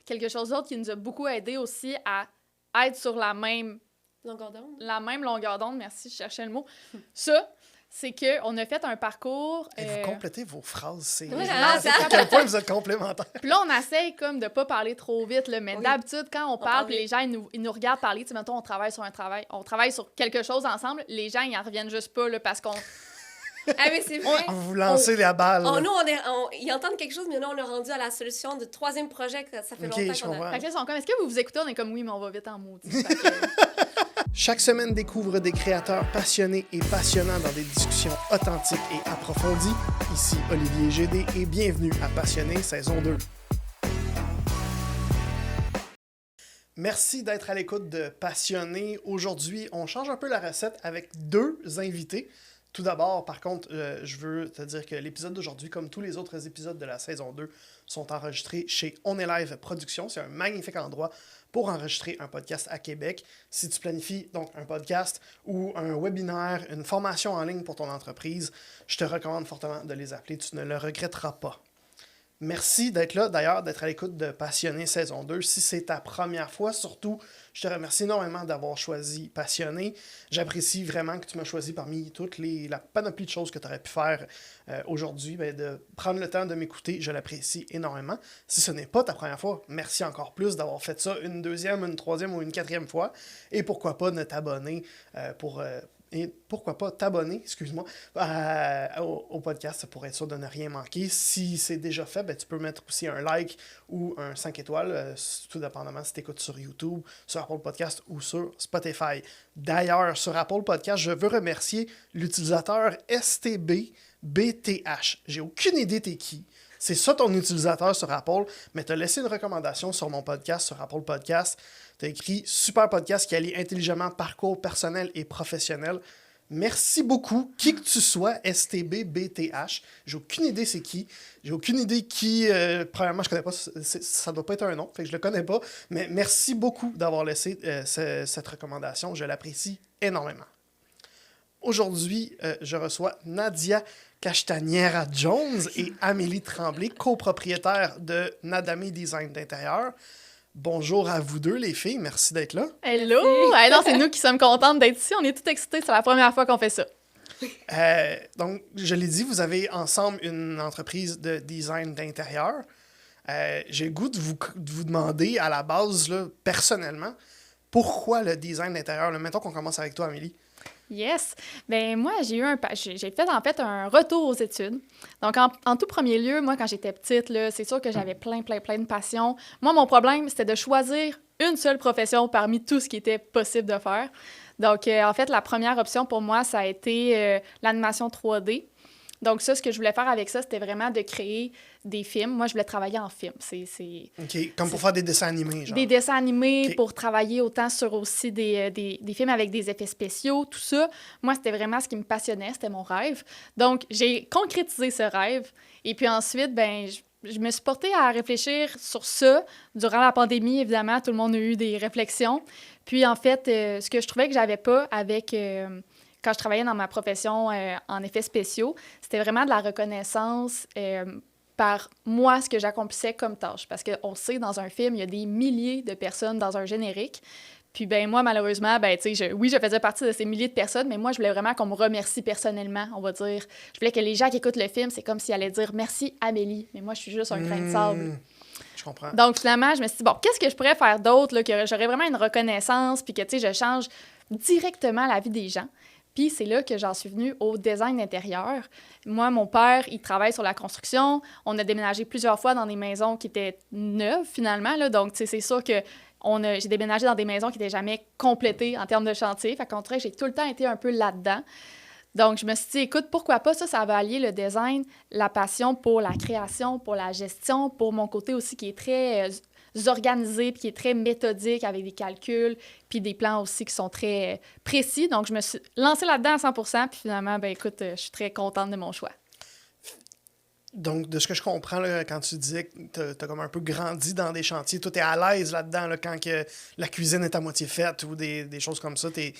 quelque chose d'autre qui nous a beaucoup aidé aussi à être sur la même longueur d'onde, merci, je cherchais le mot. Ça, c'est qu'on a fait un parcours... Et vous complétez vos phrases, c'est Voilà, génial. À quel point vous êtes complémentaires. Puis là, on essaye comme de pas parler trop vite, là, mais d'habitude, quand on parle, puis les gens, ils nous regardent parler, tu sais, mettons, on travaille sur quelque chose ensemble, les gens, ils en reviennent juste pas, là, parce qu'on... Ah, mais c'est vrai. Vous lancez la balle. Nous, ils entendent quelque chose, mais nous, on est rendu à la solution du troisième projet que ça fait longtemps qu'on a. Fait que là, ils sont comme, est-ce que vous écoutez? On est comme, oui, mais on va vite en maudit. Chaque semaine, découvre des créateurs passionnés et passionnants dans des discussions authentiques et approfondies. Ici Olivier Gédé et bienvenue à Passionné saison 2. Merci d'être à l'écoute de Passionné. Aujourd'hui, on change un peu la recette avec 2 invités. Tout d'abord, par contre, je veux te dire que l'épisode d'aujourd'hui, comme tous les autres épisodes de la saison 2, sont enregistrés chez On est Live Productions. C'est un magnifique endroit pour enregistrer un podcast à Québec. Si tu planifies donc un podcast ou un webinaire, une formation en ligne pour ton entreprise, je te recommande fortement de les appeler. Tu ne le regretteras pas. Merci d'être là, d'ailleurs, d'être à l'écoute de Passionné saison 2. Si c'est ta première fois, surtout, je te remercie énormément d'avoir choisi Passionné. J'apprécie vraiment que tu m'as choisi parmi la panoplie de choses que tu aurais pu faire aujourd'hui. De prendre le temps de m'écouter, je l'apprécie énormément. Si ce n'est pas ta première fois, merci encore plus d'avoir fait ça une deuxième, une troisième ou une quatrième fois. Et pourquoi pas de t'abonner et pourquoi pas t'abonner, excuse-moi, au podcast pour être sûr de ne rien manquer. Si c'est déjà fait, tu peux mettre aussi un like ou un 5 étoiles, tout dépendamment si tu écoutes sur YouTube, sur Apple Podcast ou sur Spotify. D'ailleurs, sur Apple Podcast, je veux remercier l'utilisateur STBBTH. J'ai aucune idée t'es qui. C'est ça ton utilisateur sur Apple, mais tu as laissé une recommandation sur mon podcast, sur Apple Podcast. Tu as écrit « Super podcast qui allie intelligemment parcours personnel et professionnel ». Merci beaucoup, qui que tu sois, STBBTH. J'ai aucune idée c'est qui. J'ai aucune idée qui... premièrement, je connais pas... Ça doit pas être un nom, fait que je le connais pas. Mais merci beaucoup d'avoir laissé cette recommandation. Je l'apprécie énormément. Aujourd'hui, je reçois Nadia Castañeda-Jones et Amélie Tremblay, copropriétaires de Nadamé Design d'intérieur. Bonjour à vous deux, les filles. Merci d'être là. Hello! Hey, non, c'est nous qui sommes contentes d'être ici. On est tout excités. C'est la première fois qu'on fait ça. Donc, je l'ai dit, vous avez ensemble une entreprise de design d'intérieur. J'ai le goût de vous demander, à la base, là, personnellement, pourquoi le design d'intérieur? Mettons qu'on commence avec toi, Amélie. Yes. Ben moi, j'ai fait en fait un retour aux études. Donc, en tout premier lieu, moi, quand j'étais petite, là, c'est sûr que j'avais plein de passions. Moi, mon problème, c'était de choisir une seule profession parmi tout ce qui était possible de faire. Donc, en fait, la première option pour moi, ça a été l'animation 3D. Donc, ça, ce que je voulais faire avec ça, c'était vraiment de créer des films. Moi, je voulais travailler en film. OK, comme pour faire des dessins animés, genre. Des dessins animés, okay. Pour travailler autant sur aussi des films avec des effets spéciaux, tout ça. Moi, c'était vraiment ce qui me passionnait, c'était mon rêve. Donc, j'ai concrétisé ce rêve. Et puis ensuite, je me suis portée à réfléchir sur ça. Durant la pandémie, évidemment, tout le monde a eu des réflexions. Puis, en fait, ce que je trouvais que j'avais pas avec... quand je travaillais dans ma profession en effets spéciaux, c'était vraiment de la reconnaissance par moi, ce que j'accomplissais comme tâche. Parce qu'on sait, dans un film, il y a des milliers de personnes dans un générique. Puis, moi, malheureusement, je faisais partie de ces milliers de personnes, mais moi, je voulais vraiment qu'on me remercie personnellement, on va dire. Je voulais que les gens qui écoutent le film, c'est comme s'ils allaient dire « Merci, Amélie ». Mais moi, je suis juste un grain de sable. Je comprends. Donc, finalement, je me suis dit, bon, qu'est-ce que je pourrais faire d'autre, là, que j'aurais vraiment une reconnaissance, puis que, je change directement la vie des gens. Puis c'est là que j'en suis venue au design d'intérieur. Moi, mon père, il travaille sur la construction. On a déménagé plusieurs fois dans des maisons qui étaient neuves, finalement, là. Donc, c'est sûr que j'ai déménagé dans des maisons qui n'étaient jamais complétées en termes de chantier. Fait qu'en vrai, j'ai tout le temps été un peu là-dedans. Donc, je me suis dit, écoute, pourquoi pas ça va allier le design, la passion pour la création, pour la gestion, pour mon côté aussi qui est très organisé, puis qui est très méthodique, avec des calculs, puis des plans aussi qui sont très précis. Donc, je me suis lancée là-dedans à 100%, puis finalement, écoute, je suis très contente de mon choix. Donc, de ce que je comprends, là, quand tu disais que t'as comme un peu grandi dans des chantiers, toi, t'es à l'aise là-dedans, là, quand que la cuisine est à moitié faite ou des choses comme ça, t'es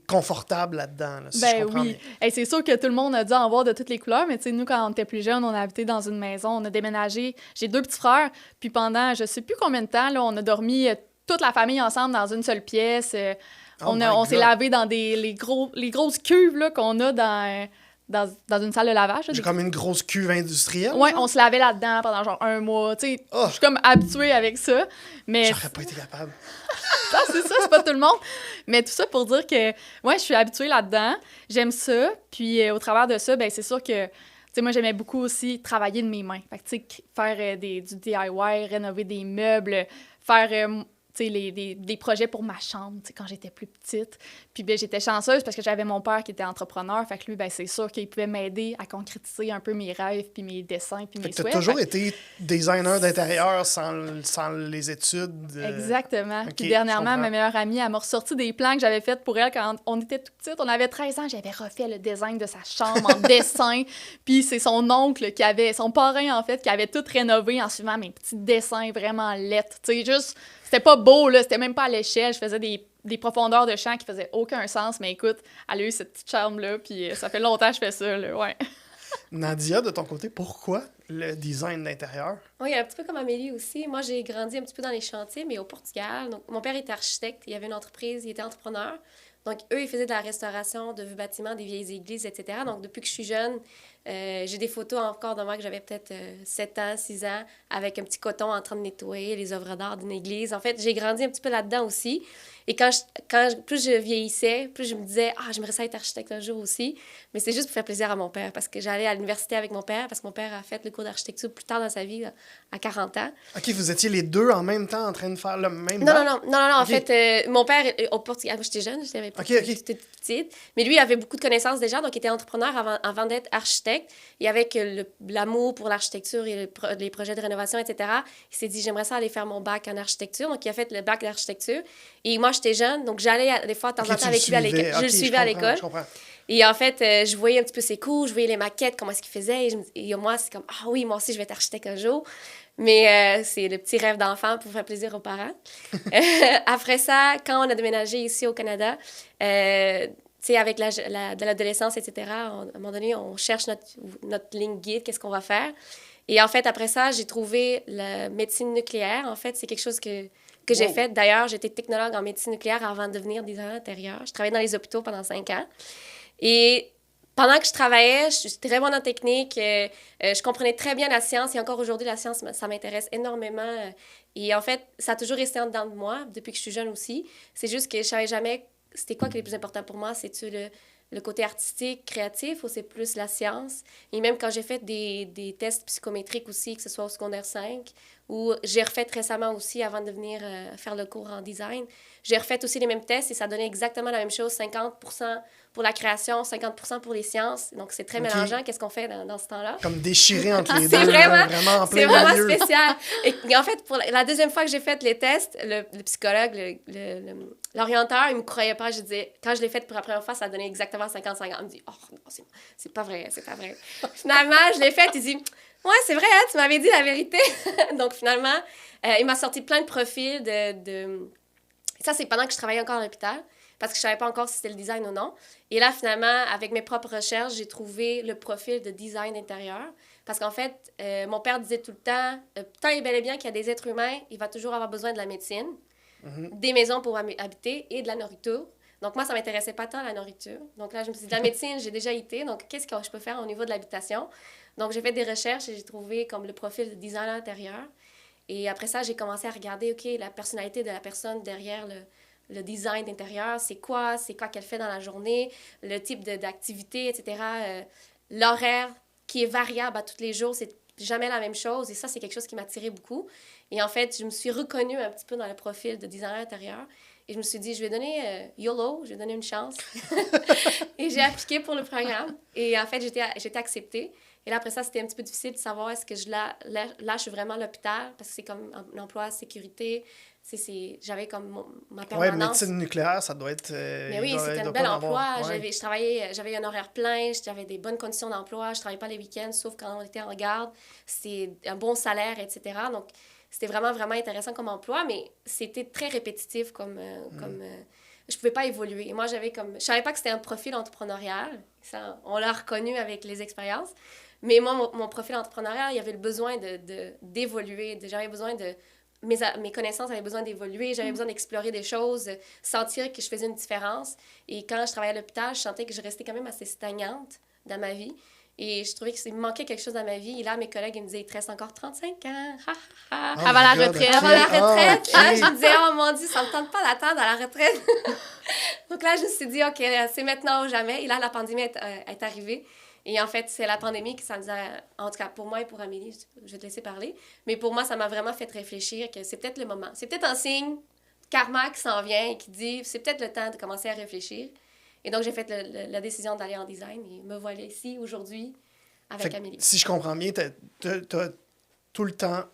confortable là-dedans, là, si je Ben comprends oui. bien. Hey, c'est sûr que tout le monde a dû en voir de toutes les couleurs, mais tu sais, nous, quand on était plus jeunes, on a habité dans une maison, on a déménagé. J'ai 2 petits frères, puis pendant je sais plus combien de temps, là, on a dormi toute la famille ensemble dans une seule pièce. Oh my On s'est God. lavé dans les grosses cuves là, qu'on a dans une salle de lavage. Là, J'ai comme une grosse cuve industrielle, Ouais, genre. on se lavait là-dedans pendant genre 1 mois. Tu sais, Oh, je suis comme habituée avec ça. Mais j'aurais pas été capable. ah, c'est ça, c'est pas tout le monde. Mais tout ça pour dire que, ouais, je suis habituée là-dedans. J'aime ça. Puis au travers de ça, ben c'est sûr que, tu sais, moi, j'aimais beaucoup aussi travailler de mes mains. Fait que, tu sais, faire du DIY, rénover des meubles, faire, tu sais, des projets pour ma chambre, tu sais, quand j'étais plus petite. Puis, ben, j'étais chanceuse parce que j'avais mon père qui était entrepreneur. Fait que lui, ben, c'est sûr qu'il pouvait m'aider à concrétiser un peu mes rêves, puis mes dessins, puis Fait mes que t'as souhaits. toujours Fait été designer d'intérieur sans les études. Exactement. Ok, Puis je dernièrement, comprends. ma meilleure amie, elle m'a ressorti des plans que j'avais faits pour elle quand on était tout petite. On avait 13 ans, j'avais refait le design de sa chambre en dessin. Puis c'est son oncle qui avait, son parrain en fait, qui avait tout rénové en suivant mes petits dessins vraiment lettres. Tu sais, juste, c'était pas beau, là, c'était même pas à l'échelle. Je faisais des profondeurs de champ qui faisaient aucun sens. Mais écoute, elle a eu cette petite chambre-là, puis ça fait longtemps que je fais ça, là, ouais. Nadia, de ton côté, pourquoi le design d'intérieur? Oui, un petit peu comme Amélie aussi. Moi, j'ai grandi un petit peu dans les chantiers, mais au Portugal. Donc, mon père était architecte, il avait une entreprise, il était entrepreneur. Donc, eux, ils faisaient de la restauration de vieux bâtiments, des vieilles églises, etc. Donc, depuis que je suis jeune, j'ai des photos encore de moi que j'avais peut-être 7 ans, 6 ans, avec un petit coton en train de nettoyer les œuvres d'art d'une église. En fait, j'ai grandi un petit peu là-dedans aussi. Et plus je vieillissais, plus je me disais, ah, j'aimerais ça être architecte un jour aussi. Mais c'est juste pour faire plaisir à mon père, parce que j'allais à l'université avec mon père, parce que mon père a fait le cours d'architecture plus tard dans sa vie, là, à 40 ans. OK, vous étiez les deux en même temps en train de faire le même Non, bac? non, non, non, non, non. En Ok. fait, mon père, au Portugal, moi, j'étais jeune, j'avais pas Ok, ok. j'étais toute petite, mais lui, il avait beaucoup de connaissances déjà, donc il était entrepreneur avant d'être architecte. Et avec l'amour pour l'architecture et les projets de rénovation, etc., il s'est dit, j'aimerais ça aller faire mon bac en architecture. Donc, il a fait le bac d'architecture. Et moi, j'étais jeune, donc j'allais des fois de temps Ok, en tu temps le avec lui à l'école. suivais. Je le Ok, suivais à comprends, l'école. Je comprends. Et en fait, je voyais un petit peu ses cours, je voyais les maquettes, comment est-ce qu'il faisait. Et moi, c'est comme, ah oui, moi aussi, je vais être architecte un jour. Mais c'est le petit rêve d'enfant pour faire plaisir aux parents. Après ça, quand on a déménagé ici au Canada, tu sais, avec de l'adolescence, etc., à un moment donné, on cherche notre ligne guide, qu'est-ce qu'on va faire. Et en fait, après ça, j'ai trouvé la médecine nucléaire. En fait, c'est quelque chose que j'ai Wow. fait. D'ailleurs, j'étais technologue en médecine nucléaire avant de devenir designer intérieur. Je travaillais dans les hôpitaux pendant 5 ans. Et pendant que je travaillais, je suis très bonne en technique. Je comprenais très bien la science. Et encore aujourd'hui, la science, ça m'intéresse énormément. Et en fait, ça a toujours resté en dedans de moi, depuis que je suis jeune aussi. C'est juste que je savais jamais c'était quoi qui est le plus important pour moi. C'est-tu le côté artistique, créatif, ou c'est plus la science? Et même quand j'ai fait des tests psychométriques aussi, que ce soit au secondaire 5, ou j'ai refait récemment aussi, avant de venir faire le cours en design, j'ai refait aussi les mêmes tests et ça donnait exactement la même chose, 50% pour la création, 50% pour les sciences. Donc, c'est très Ok. mélangeant. Qu'est-ce qu'on fait dans ce temps-là? Comme déchiré entre les C'est deux. vraiment- Vraiment en C'est plein vraiment milieu. spécial. Et en fait, pour la deuxième fois que j'ai fait les tests, le psychologue, l'orienteur, il me croyait pas. Je disais, quand je l'ai fait pour la première fois, ça donnait exactement 50-50. Il me dit, oh non, c'est pas vrai, c'est pas vrai. Finalement, je l'ai fait, il dit, ouais, c'est vrai, hein, tu m'avais dit la vérité. Donc, finalement, il m'a sorti plein de profils Ça, c'est pendant que je travaillais encore à l'hôpital, parce que je savais pas encore si c'était le design ou non. Et là, finalement, avec mes propres recherches, j'ai trouvé le profil de design intérieur. Parce qu'en fait, mon père disait tout le temps, tant et bel et bien qu'il y a des êtres humains, il va toujours avoir besoin de la médecine, des maisons pour habiter et de la nourriture. Donc, moi, ça ne m'intéressait pas tant la nourriture. Donc là, je me suis dit, la médecine, j'ai déjà été. Donc, qu'est-ce que je peux faire au niveau de l'habitation? Donc, j'ai fait des recherches et j'ai trouvé comme le profil de designer intérieur. Et après ça, j'ai commencé à regarder, OK, la personnalité de la personne derrière le design d'intérieur, c'est quoi qu'elle fait dans la journée, le type d'activité, etc. L'horaire qui est variable à tous les jours, c'est jamais la même chose. Et ça, c'est quelque chose qui m'a attiré beaucoup. Et en fait, je me suis reconnue un petit peu dans le profil de designer intérieur. Et je me suis dit, je vais donner YOLO, je vais donner une chance. Et j'ai appliqué pour le programme. Et en fait, j'étais acceptée. Et là, après ça, c'était un petit peu difficile de savoir est-ce que je lâche vraiment l'hôpital, parce que c'est comme un emploi à sécurité. J'avais comme ma permanence. Oui, médecine nucléaire, ça doit être... Mais oui, c'était un bel emploi. J'avais un horaire plein, j'avais des bonnes conditions d'emploi, je ne travaillais pas les week-ends, sauf quand on était en garde. C'était un bon salaire, etc. Donc, c'était vraiment, vraiment intéressant comme emploi, mais c'était très répétitif je pouvais pas évoluer. Et moi, je savais pas que c'était un profil entrepreneurial. Ça, on l'a reconnu avec les expériences. Mais moi, mon profil entrepreneurial, il y avait le besoin d'évoluer. J'avais besoin de... Mes connaissances avaient besoin d'évoluer. J'avais besoin d'explorer des choses, sentir que je faisais une différence. Et quand je travaillais à l'hôpital, je sentais que je restais quand même assez stagnante dans ma vie. Et je trouvais qu'il me manquait quelque chose dans ma vie. Et là, mes collègues, ils me disaient, il te reste encore 35 ans. Avant la retraite. Avant la retraite. Là, je me disais, oh mon Dieu, ça me tente pas d'attendre à la retraite. Donc là, je me suis dit, OK, c'est maintenant ou jamais. Et là, la pandémie est arrivée. Et en fait, c'est la pandémie qui, ça me disait, en tout cas, pour moi et pour Amélie, je vais te laisser parler. Mais pour moi, ça m'a vraiment fait réfléchir que c'est peut-être le moment. C'est peut-être un signe, karma qui s'en vient et qui dit, c'est peut-être le temps de commencer à réfléchir. Et donc, j'ai fait la décision d'aller en design et me voilà ici aujourd'hui avec Amélie. Si je comprends bien, t'as tout le temps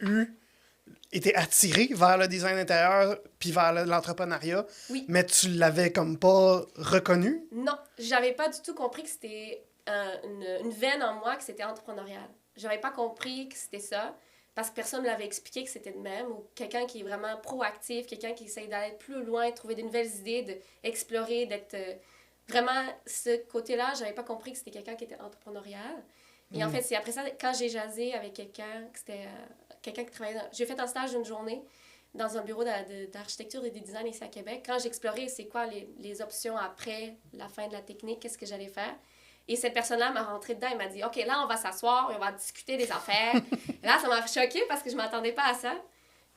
été attiré vers le design intérieur puis vers l'entrepreneuriat, oui. Mais tu l'avais comme pas reconnu? Non, j'avais pas du tout compris que c'était une veine en moi, que c'était entrepreneurial. J'avais pas compris que c'était ça parce que personne ne m'avait expliqué que c'était de même, ou quelqu'un qui est vraiment proactif, quelqu'un qui essaye d'aller plus loin, de trouver de nouvelles idées, d'explorer, d'être... Vraiment, ce côté-là, j'avais pas compris que c'était quelqu'un qui était entrepreneurial. Et en fait, c'est après ça, quand j'ai jasé avec quelqu'un, que c'était quelqu'un qui travaillait... J'ai fait un stage d'une journée dans un bureau d'architecture et de design ici à Québec. Quand j'explorais c'est quoi les options après la fin de la technique, qu'est-ce que j'allais faire. Et cette personne-là m'a rentré dedans et m'a dit « OK, là, on va s'asseoir et on va discuter des affaires. » Là, ça m'a choquée parce que je m'attendais pas à ça.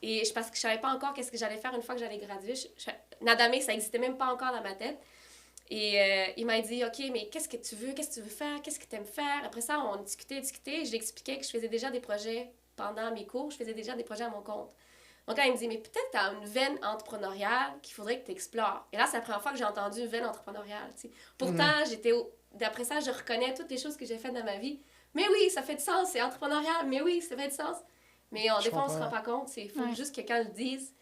Et parce que je savais pas encore qu'est-ce que j'allais faire une fois que j'allais graduer. Nadamé, ça existait même pas encore dans ma tête. Et il m'a dit, OK, mais qu'est-ce que tu veux faire, qu'est-ce que tu aimes faire? Après ça, on discutait. Je lui expliquais que je faisais déjà des projets pendant mes cours, je faisais déjà des projets à mon compte. Donc là, il me dit, mais peut-être tu as une veine entrepreneuriale qu'il faudrait que tu explores. Et là, c'est la première fois que j'ai entendu une veine entrepreneuriale. T'sais. Pourtant, d'après ça, je reconnais toutes les choses que j'ai faites dans ma vie. Mais oui, ça fait du sens, c'est entrepreneurial, mais oui, ça fait du sens. Mais des fois, on ne se rend pas compte. Il faut juste que quelqu'un le dise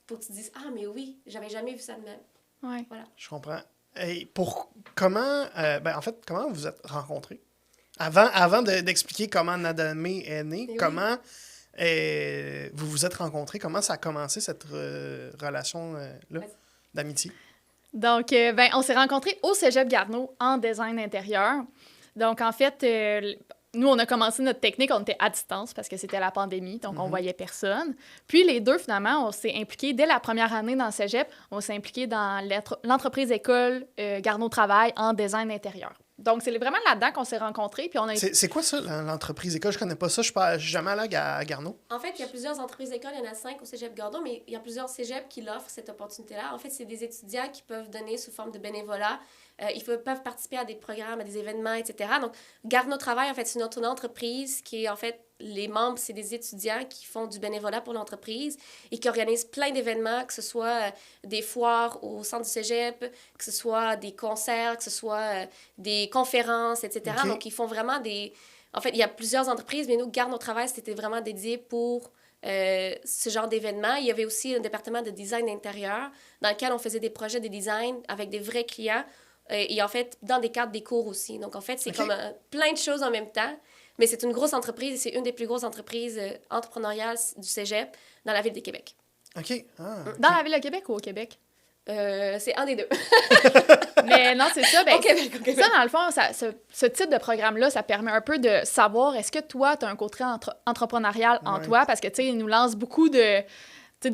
pour que tu te dises, ah, mais oui, j'avais jamais vu ça de même. Ouais. Voilà. Je comprends. Et comment vous vous êtes rencontrés? Avant d'expliquer comment Nadamé est né, oui. Comment vous vous êtes rencontrés? Comment ça a commencé, cette relation-là d'amitié? Donc, on s'est rencontrés au Cégep Garneau en design intérieur. Donc, en fait, nous, on a commencé notre technique, on était à distance parce que c'était la pandémie, donc on voyait personne. Puis les deux, finalement, on s'est impliqués dès la première année dans le Cégep, on s'est impliqués dans l'entreprise école Garneau Travail en design intérieur. Donc, c'est vraiment là-dedans qu'on s'est rencontrés. Puis on a... C'est quoi ça, l'entreprise école? Je connais pas ça, je suis jamais allé à Garneau. En fait, il y a plusieurs entreprises écoles, il y en a 5 au Cégep Garneau, mais il y a plusieurs cégeps qui l'offrent, cette opportunité-là. En fait, c'est des étudiants qui peuvent donner sous forme de bénévolat. Ils peuvent participer à des programmes, à des événements, etc. Donc, Garneau Travail, en fait, c'est une entreprise qui est, en fait, les membres, c'est des étudiants qui font du bénévolat pour l'entreprise et qui organisent plein d'événements, que ce soit des foires au centre du cégep, que ce soit des concerts, que ce soit des conférences, etc. Okay. Donc, ils font vraiment des... En fait, il y a plusieurs entreprises, mais nous, Garneau Travail, c'était vraiment dédié pour ce genre d'événements. Il y avait aussi un département de design intérieur dans lequel on faisait des projets de design avec des vrais clients et en fait, dans des cadres des cours aussi. Donc, en fait, c'est comme plein de choses en même temps. Mais c'est une grosse entreprise et c'est une des plus grosses entreprises entrepreneuriales du cégep dans la ville de Québec. OK. Dans la ville de Québec ou au Québec? C'est un des deux. Mais non, c'est ça. Au Québec. Ça, dans le fond, ce type de programme-là, ça permet un peu de savoir est-ce que toi, tu as un côté entrepreneurial en toi? Parce que, tu sais, il nous lance beaucoup de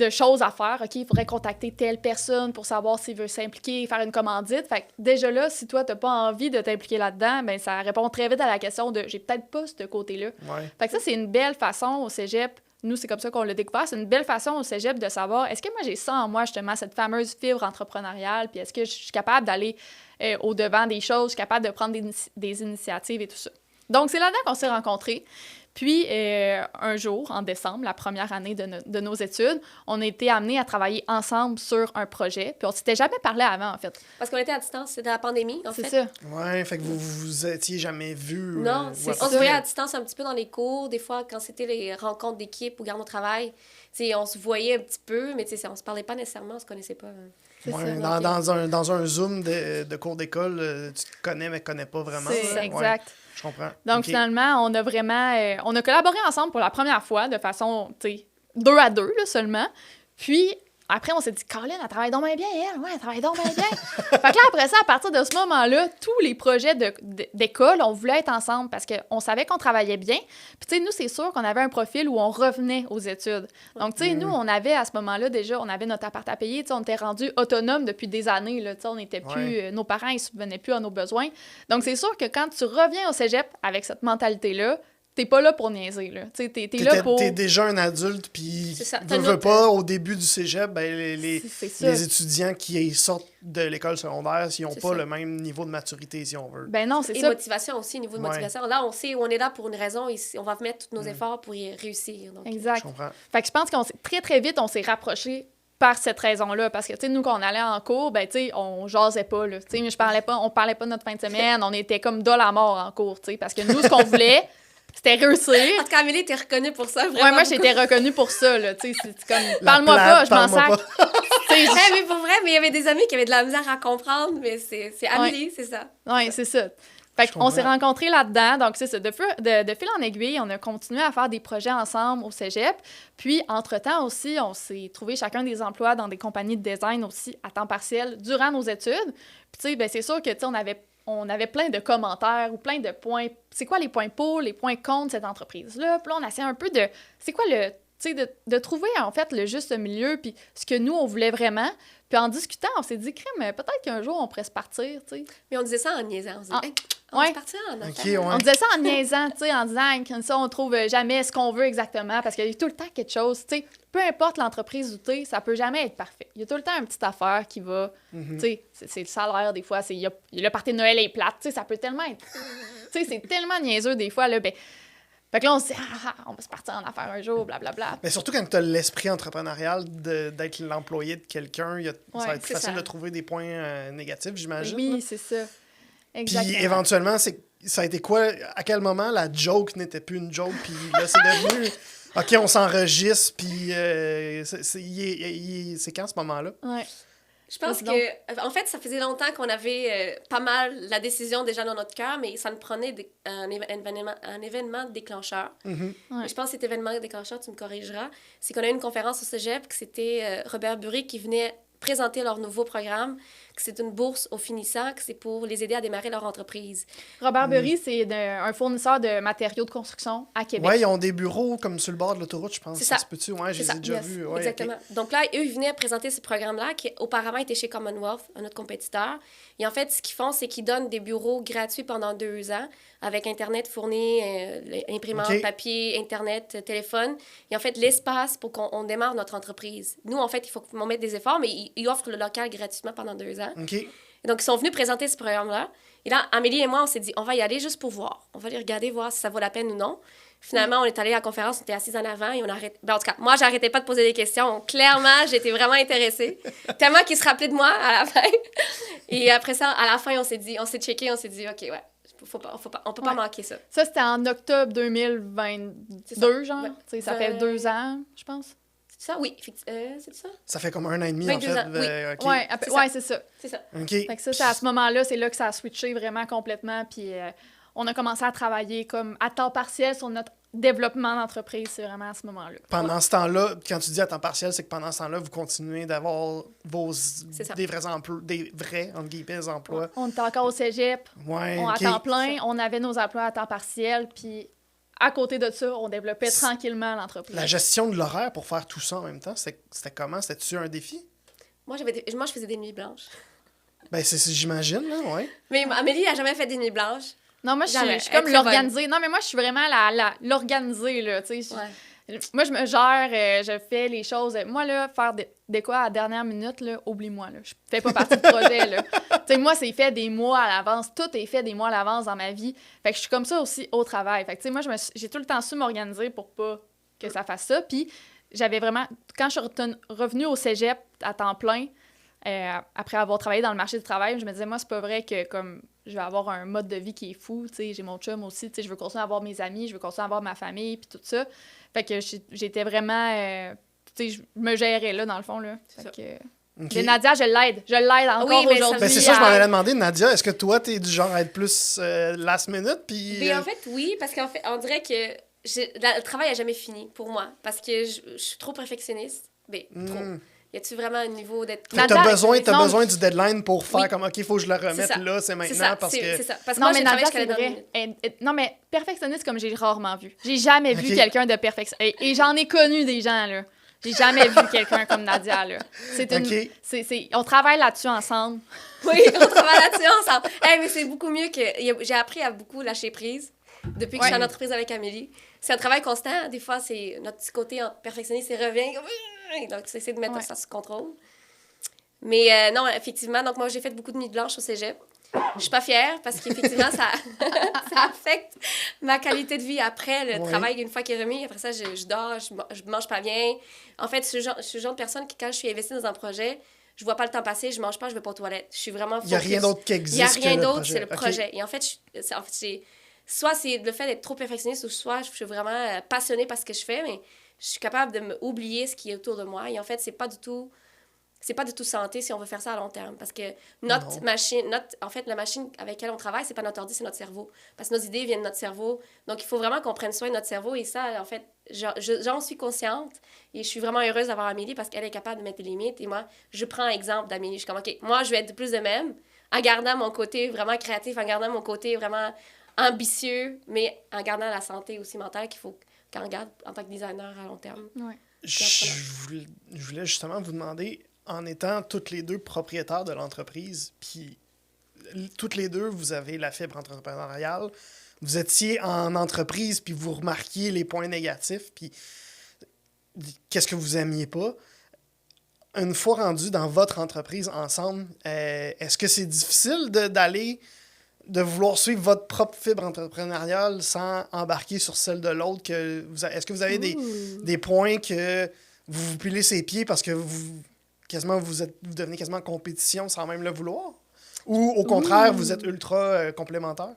choses à faire. OK, il faudrait contacter telle personne pour savoir s'il veut s'impliquer, faire une commandite. Fait que déjà là, si toi, t'as pas envie de t'impliquer là-dedans, ben ça répond très vite à la question de « j'ai peut-être pas ce côté-là ». Fait que ça, c'est une belle façon au cégep. Nous, c'est comme ça qu'on l'a découvert. C'est une belle façon au cégep de savoir est-ce que moi, j'ai ça en moi, justement, cette fameuse fibre entrepreneuriale, puis est-ce que je suis capable d'aller au-devant des choses, je suis capable de prendre des initiatives et tout ça. Donc, c'est là-dedans qu'on s'est rencontrés. Puis, un jour, en décembre, la première année de nos études, on a été amenés à travailler ensemble sur un projet. Puis, on s'était jamais parlé avant, en fait. Parce qu'on était à distance, c'était la pandémie, en fait. C'est ça. Ouais, fait que vous vous étiez jamais vus. Non, ou à on peu se voyait près. à distance un petit peu dans les cours. Des fois, quand c'était les rencontres d'équipe ou garde au travail, on se voyait un petit peu, mais on se parlait pas nécessairement, on se connaissait pas. C'est Ouais, ça. dans un Zoom de cours d'école, tu te connais, mais connais pas vraiment. C'est là. exact. Ouais, je comprends. Donc, Ok. finalement, on a vraiment... on a collaboré ensemble pour la première fois, de façon, 2 à 2, là, seulement. Puis, après, on s'est dit, Colin, elle travaille donc bien bien, elle. Ouais, elle travaille donc bien bien. Fait que là, après ça, à partir de ce moment-là, tous les projets d'école, on voulait être ensemble parce qu'on savait qu'on travaillait bien. Puis, tu sais, nous, c'est sûr qu'on avait un profil où on revenait aux études. Donc, tu sais, nous, on avait, à ce moment-là, déjà, on avait notre appart à payer. Tu sais, on était rendus autonomes depuis des années, là. Tu sais, on n'était plus... nos parents, ils subvenaient plus à nos besoins. Donc, c'est sûr que quand tu reviens au cégep avec cette mentalité-là, t'es pas là pour niaiser, là. Tu sais, t'es là pour... T'es déjà un adulte, puis C'est ça. veux pas, au début du cégep, ben, C'est ça. les étudiants qui sortent de l'école secondaire, s'ils n'ont C'est pas ça. le même niveau de maturité, si on veut. Ben non, c'est Et ça. motivation aussi, niveau de Ouais. motivation. Là, on sait où on est là pour une raison et on va mettre tous nos efforts pour y réussir. Donc, Je Exact. comprends. Fait que je pense qu'on s'est très vite, on s'est rapprochés par cette raison-là. Parce que, tu sais, nous, quand on allait en cours, ben, tu sais, on jasait pas, là. Tu sais, on parlait pas de notre fin de semaine. On était comme de la mort en cours, tu sais. Parce que nous, ce qu'on voulait, c'était réussir. En tout cas, Amélie, t'es reconnue pour ça, vraiment. Ouais, moi, beaucoup. j'étais reconnue pour ça, là. Tu sais, c'est comme, La parle-moi plate, pas, je m'en parle-moi sac. pas. Tu sais, Mais pour vrai, mais il y avait des amis qui avaient de la misère à comprendre, mais c'est Amélie, c'est ça. ouais, c'est ça. Fait Je qu'on s'est comprends. rencontrés là-dedans. Donc, c'est ça. De fil en aiguille, on a continué à faire des projets ensemble au cégep. Puis, entre-temps aussi, on s'est trouvé chacun des emplois dans des compagnies de design aussi à temps partiel durant nos études. Puis, tu sais, ben, c'est sûr que, tu sais, on avait plein de commentaires ou plein de points. C'est quoi les points pour, les points contre cette entreprise-là? Puis là, on essayait un peu de... C'est quoi le... Tu sais, de trouver, en fait, le juste milieu, puis ce que nous, on voulait vraiment. Puis en discutant, on s'est dit, crème, peut-être qu'un jour, on pourrait se partir, tu sais. Mais on disait ça en niaisant. On disait, Ah, hey, on ouais. va partir en Ok, affaires. ouais. On disait ça en niaisant, tu sais, en disant comme ça, on trouve jamais ce qu'on veut exactement, parce qu'il y a tout le temps quelque chose, tu sais. Peu importe l'entreprise où tu es, ça peut jamais être parfait. Il y a tout le temps une petite affaire qui va, Mhm. tu sais, c'est le salaire, des fois, le party de Noël est plate, tu sais, ça peut tellement être... Tu sais, c'est tellement niaiseux, des fois, là, ben... Fait que là, on se dit, on va se partir en affaires un jour, blablabla. Mais surtout quand tu as l'esprit entrepreneurial d'être l'employé de quelqu'un, ça va être c'est facile ça. de trouver des points négatifs, j'imagine. là. Oui, c'est ça. Puis Exactement. éventuellement, ça a été quoi? À quel moment la joke n'était plus une joke, puis là, c'est devenu... OK, on s'enregistre, puis c'est quand ce moment-là? Ouais. Je pense Vas-y que, en fait, ça faisait longtemps qu'on avait pas mal la décision déjà dans notre cœur, mais ça nous prenait un événement déclencheur. Mhm. Ouais. Et je pense que cet événement déclencheur, tu me corrigeras, c'est qu'on a eu une conférence au Cégep, que c'était Robert Burry qui venait présenter leur nouveau programme, que c'est une bourse aux finissants, que c'est pour les aider à démarrer leur entreprise. Robert Burry, c'est un fournisseur de matériaux de construction à Québec. Ouais, ils ont des bureaux comme sur le bord de l'autoroute, je pense. C'est ça. se peut-tu? Ouais, je C'est les ça. ai déjà Yes. vus. Ouais, Exactement. ok. Donc là, eux, ils venaient présenter ce programme-là, qui auparavant était chez Commonwealth, un autre compétiteur. Et en fait, ce qu'ils font, c'est qu'ils donnent des bureaux gratuits pendant 2 ans, avec Internet fourni, imprimante, Ok. papier, Internet, téléphone. Et en fait, l'espace pour qu'on démarre notre entreprise. Nous, en fait, il faut qu'on mette des efforts, mais ils offrent le local gratuitement pendant 2 ans. OK. Et donc, ils sont venus présenter ce programme-là. Et là, Amélie et moi, on s'est dit, on va y aller juste pour voir. On va aller regarder, voir si ça vaut la peine ou non. Finalement, on est allé à la conférence, on était assis en avant et on arrête. Ben, en tout cas, moi, j'arrêtais pas de poser des questions. Clairement, j'étais vraiment intéressée. Tellement qu'ils se rappelaient de moi à la fin. Et après ça, à la fin, on s'est checké, on s'est dit, OK, ouais, on peut pas Ouais. manquer ça. Ça, c'était en octobre 2022, genre. Ouais. Tu sais, ça fait 2 ans, je pense. C'est ça? Oui, effectivement. C'est ça? Ça fait comme 1 an et demi, en 22 fait. ans, oui. OK. Ouais, C'est ça. ouais, c'est ça. C'est ça. OK. Fait que ça, c'est à ce moment-là, c'est là que ça a switché vraiment complètement. Puis on a commencé à travailler comme à temps partiel sur notre développement d'entreprise. C'est vraiment à ce moment-là. Pendant ce temps-là, quand tu dis à temps partiel, c'est que pendant ce temps-là, vous continuez d'avoir ça. des vrais emplois, des vrais, entre guillemets, emplois. On était encore au cégep, Ouais, à OK. temps plein. On avait nos emplois à temps partiel. Puis à côté de ça, on développait tranquillement l'entreprise. La gestion de l'horaire pour faire tout ça en même temps, c'était comment? C'était-tu un défi? Moi, je faisais des nuits blanches. Ben, j'imagine, là, ouais. Mais Amélie n'a jamais fait des nuits blanches. Non, moi, je Jamais. suis comme Elle est très l'organisée. Non, mais moi, je suis vraiment l'organisée, là, tu sais. Ouais. Moi, je me gère, je fais les choses. Moi, là, faire des quoi à la dernière minute, là, oublie-moi, là. Je fais pas partie du projet, là. Tu sais, moi, c'est fait des mois à l'avance. Tout est fait des mois à l'avance dans ma vie. Fait que je suis comme ça aussi au travail. Fait que, tu sais, moi, j'ai tout le temps su m'organiser pour pas que ça fasse ça. Puis, j'avais vraiment... Quand je suis revenue au cégep à temps plein, après avoir travaillé dans le marché du travail, je me disais, moi, c'est pas vrai que, comme, je vais avoir un mode de vie qui est fou. Tu sais, j'ai mon chum aussi. Tu sais, je veux continuer à avoir mes amis, je veux continuer à avoir ma famille, puis tout ça. Fait que j'étais vraiment... tu sais, je me gérais, là, dans le fond, là. Fait que... OK. Mais Nadia, je l'aide. Je l'aide encore mais ça- aujourd'hui. Ben, c'est ça, je m'en allais demander, Nadia, est-ce que toi, t'es du genre à être plus last minute, puis... Mais en fait, oui, parce qu'en fait, on dirait que le travail n'a jamais fini pour moi, parce que je suis trop perfectionniste. Ben, trop. Y a-tu vraiment un niveau d'être... Fait que Nadia, t'as non. besoin du deadline pour faire Oui. comme, OK, il faut que je le remette ça. là, c'est maintenant, C'est ça, parce c'est que... ça. Parce que Non, moi, mais j'ai travaillé Nadia, jusqu'à c'est la dernière vrai. minute. Non, mais perfectionniste comme j'ai rarement vu. J'ai jamais vu Ok. quelqu'un de perfectionniste. Et j'en ai connu des gens, là. J'ai jamais vu quelqu'un comme Nadia, là. C'est une... OK. On travaille là-dessus ensemble. Oui, on travaille là-dessus ensemble. Hey, mais c'est beaucoup mieux que... J'ai appris à beaucoup lâcher prise depuis que je suis en entreprise avec Amélie. C'est un travail constant. Des fois, c'est notre petit côté perfectionniste, il revient. Donc, c'est essayer de mettre ça sous contrôle. Mais non, effectivement, donc moi, j'ai fait beaucoup de nuits blanches au cégep. Je suis pas fière parce qu'effectivement, ça affecte ma qualité de vie après le travail une fois qu'il est remis. Après ça, je dors, je mange pas bien. En fait, je suis le genre de personne qui, quand je suis investie dans un projet, je vois pas le temps passer, je mange pas, je vais pas aux toilettes. Je suis vraiment focus. Il n'y a rien d'autre qui Il y a existe rien que le d'autre, projet. c'est le OK. projet. Et en fait, soit c'est le fait d'être trop perfectionniste, ou soit je suis vraiment passionnée par ce que je fais, mais je suis capable de m'oublier ce qui est autour de moi. Et en fait, c'est pas du tout santé si on veut faire ça à long terme. Parce que notre machine, en fait, la machine avec laquelle on travaille, c'est pas notre ordi, c'est notre cerveau. Parce que nos idées viennent de notre cerveau. Donc, il faut vraiment qu'on prenne soin de notre cerveau. Et ça, en fait, j'en suis consciente. Et je suis vraiment heureuse d'avoir Amélie parce qu'elle est capable de mettre des limites. Et moi, je prends exemple d'Amélie. Je suis comme, OK, moi, je vais être plus de même, en gardant mon côté vraiment créatif, en gardant mon côté vraiment ambitieux, mais en gardant la santé aussi mentale qu'il faut qu'on garde en tant que designer à long terme. Ouais. Je voulais justement vous demander, en étant toutes les deux propriétaires de l'entreprise, puis toutes les deux, vous avez la fibre entrepreneuriale, vous étiez en entreprise, puis vous remarquiez les points négatifs, puis qu'est-ce que vous aimiez pas. Une fois rendu dans votre entreprise ensemble, est-ce que c'est difficile de vouloir suivre votre propre fibre entrepreneuriale sans embarquer sur celle de l'autre? Est-ce que vous avez des points que vous pilez ses pieds parce que vous devenez quasiment en compétition sans même le vouloir? Ou au contraire, vous êtes ultra complémentaires?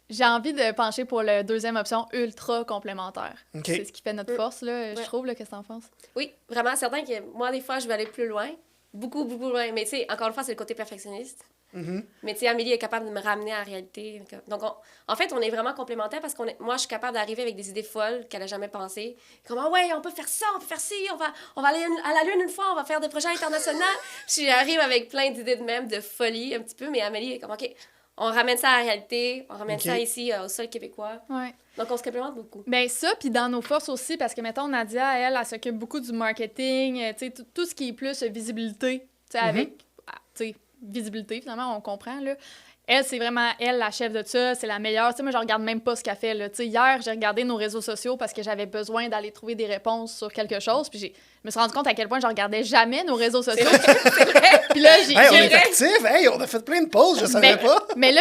J'ai envie de pencher pour la deuxième option, ultra complémentaire. OK. C'est ce qui fait notre force, là, je trouve. Là, qu'est-ce que t'en penses? Oui, vraiment certain que moi, des fois, je vais aller plus loin. Beaucoup, beaucoup loin. Mais tu sais, encore une fois, c'est le côté perfectionniste. Mm-hmm. Mais tu sais, Amélie est capable de me ramener à la réalité. Donc, en fait, on est vraiment complémentaires parce moi, je suis capable d'arriver avec des idées folles qu'elle n'a jamais pensées. Comme, ah ouais, on peut faire ça, on peut faire ci, on va aller à la Lune une fois, on va faire des projets internationaux. Puis j'arrive avec plein d'idées de même, de folie un petit peu. Mais Amélie est comme, OK, on ramène ça à la réalité, on ramène ça ici, au sol québécois. Ouais. Donc, on se complémente beaucoup. Bien, ça, puis dans nos forces aussi, parce que, mettons, Nadia, elle s'occupe beaucoup du marketing, tu sais, tout ce qui est plus visibilité, tu sais, avec, tu sais, visibilité, finalement, on comprend, là. Elle, c'est vraiment, elle, la chef de ça, c'est la meilleure. Tu sais, moi, je regarde même pas ce qu'elle fait, là. Tu sais, hier, j'ai regardé nos réseaux sociaux parce que j'avais besoin d'aller trouver des réponses sur quelque chose, puis je me suis rendu compte à quel point je regardais jamais nos réseaux sociaux. Puis là, On est actifs! Hey, on a fait plein de pauses, je savais pas! Mais là,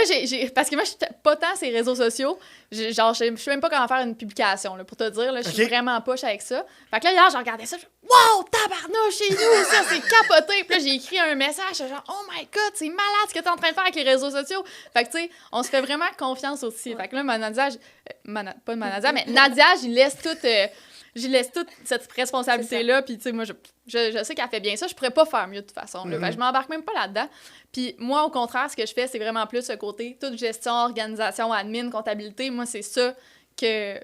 parce que moi, je suis pas tant ces réseaux sociaux. Je sais même pas comment faire une publication, là, pour te dire. Là, je suis vraiment poche avec ça. Fait que là, hier, j'ai regardé ça. Wow, tabarnouche, chez nous, ça, c'est capoté. Puis là, j'ai écrit un message, genre, oh my God, c'est malade ce que t'es en train de faire avec les réseaux sociaux. Fait que, tu sais, on se fait vraiment confiance aussi. Fait que là, Nadia, pas Nadia, mais Nadia, j'y laisse toute cette responsabilité-là. Puis, tu sais, moi, je sais qu'elle fait bien ça. Je pourrais pas faire mieux de toute façon. Là. Fait que je m'embarque même pas là-dedans. Puis, moi, au contraire, ce que je fais, c'est vraiment plus ce côté, toute gestion, organisation, admin, comptabilité. Moi, c'est ça que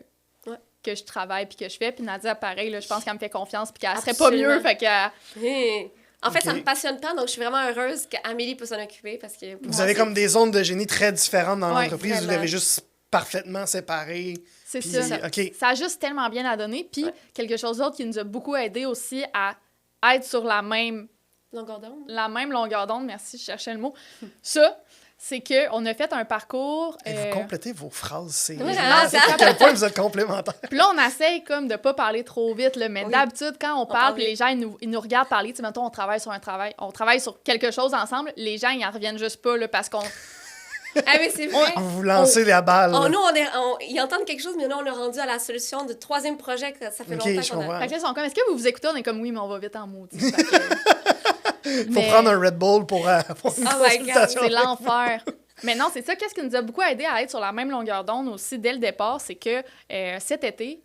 je travaille puis que je fais. Puis Nadia, pareil, là, je pense qu'elle me fait confiance puis qu'elle serait pas mieux. Fait que... En fait, ça me passionne tant, donc je suis vraiment heureuse qu'Amélie peut s'en occuper parce que... Vous avez comme des zones de génie très différentes dans l'entreprise. Vraiment. Vous l'avez juste parfaitement séparées. C'est Puis, ça. OK. Ça a juste tellement bien à donner. Puis quelque chose d'autre qui nous a beaucoup aidé aussi à être sur la même longueur d'onde. La même longueur d'onde, merci, je cherchais le mot. Ça, c'est qu'on a fait un parcours... Et vous complétez vos phrases. C'est Oui, génial. ça. À quel point vous êtes complémentaires. Puis là, on essaye comme de pas parler trop vite, là, mais Oui. d'habitude, quand on parle, parle puis les gens, ils nous regardent parler, tu sais, mettons, on travaille sur quelque chose ensemble, les gens, ils en reviennent juste pas, là, parce qu'on... Ah oui, c'est vrai. Vous lancez la balle. Nous, ils entendent quelque chose, mais nous, on est rendu à la solution du 3e projet, que ça fait Ok, longtemps je qu'on a. comprends. Fait que là, ils sont comme, est-ce que vous vous écoutez? On est comme, oui, mais on va vite en maudit. Fait que- Faut prendre un Red Bull pour une Oh my God, consultation. C'est l'enfer. Mais non, c'est ça. Qu'est-ce qui nous a beaucoup aidé à être sur la même longueur d'onde aussi dès le départ, c'est que cet été,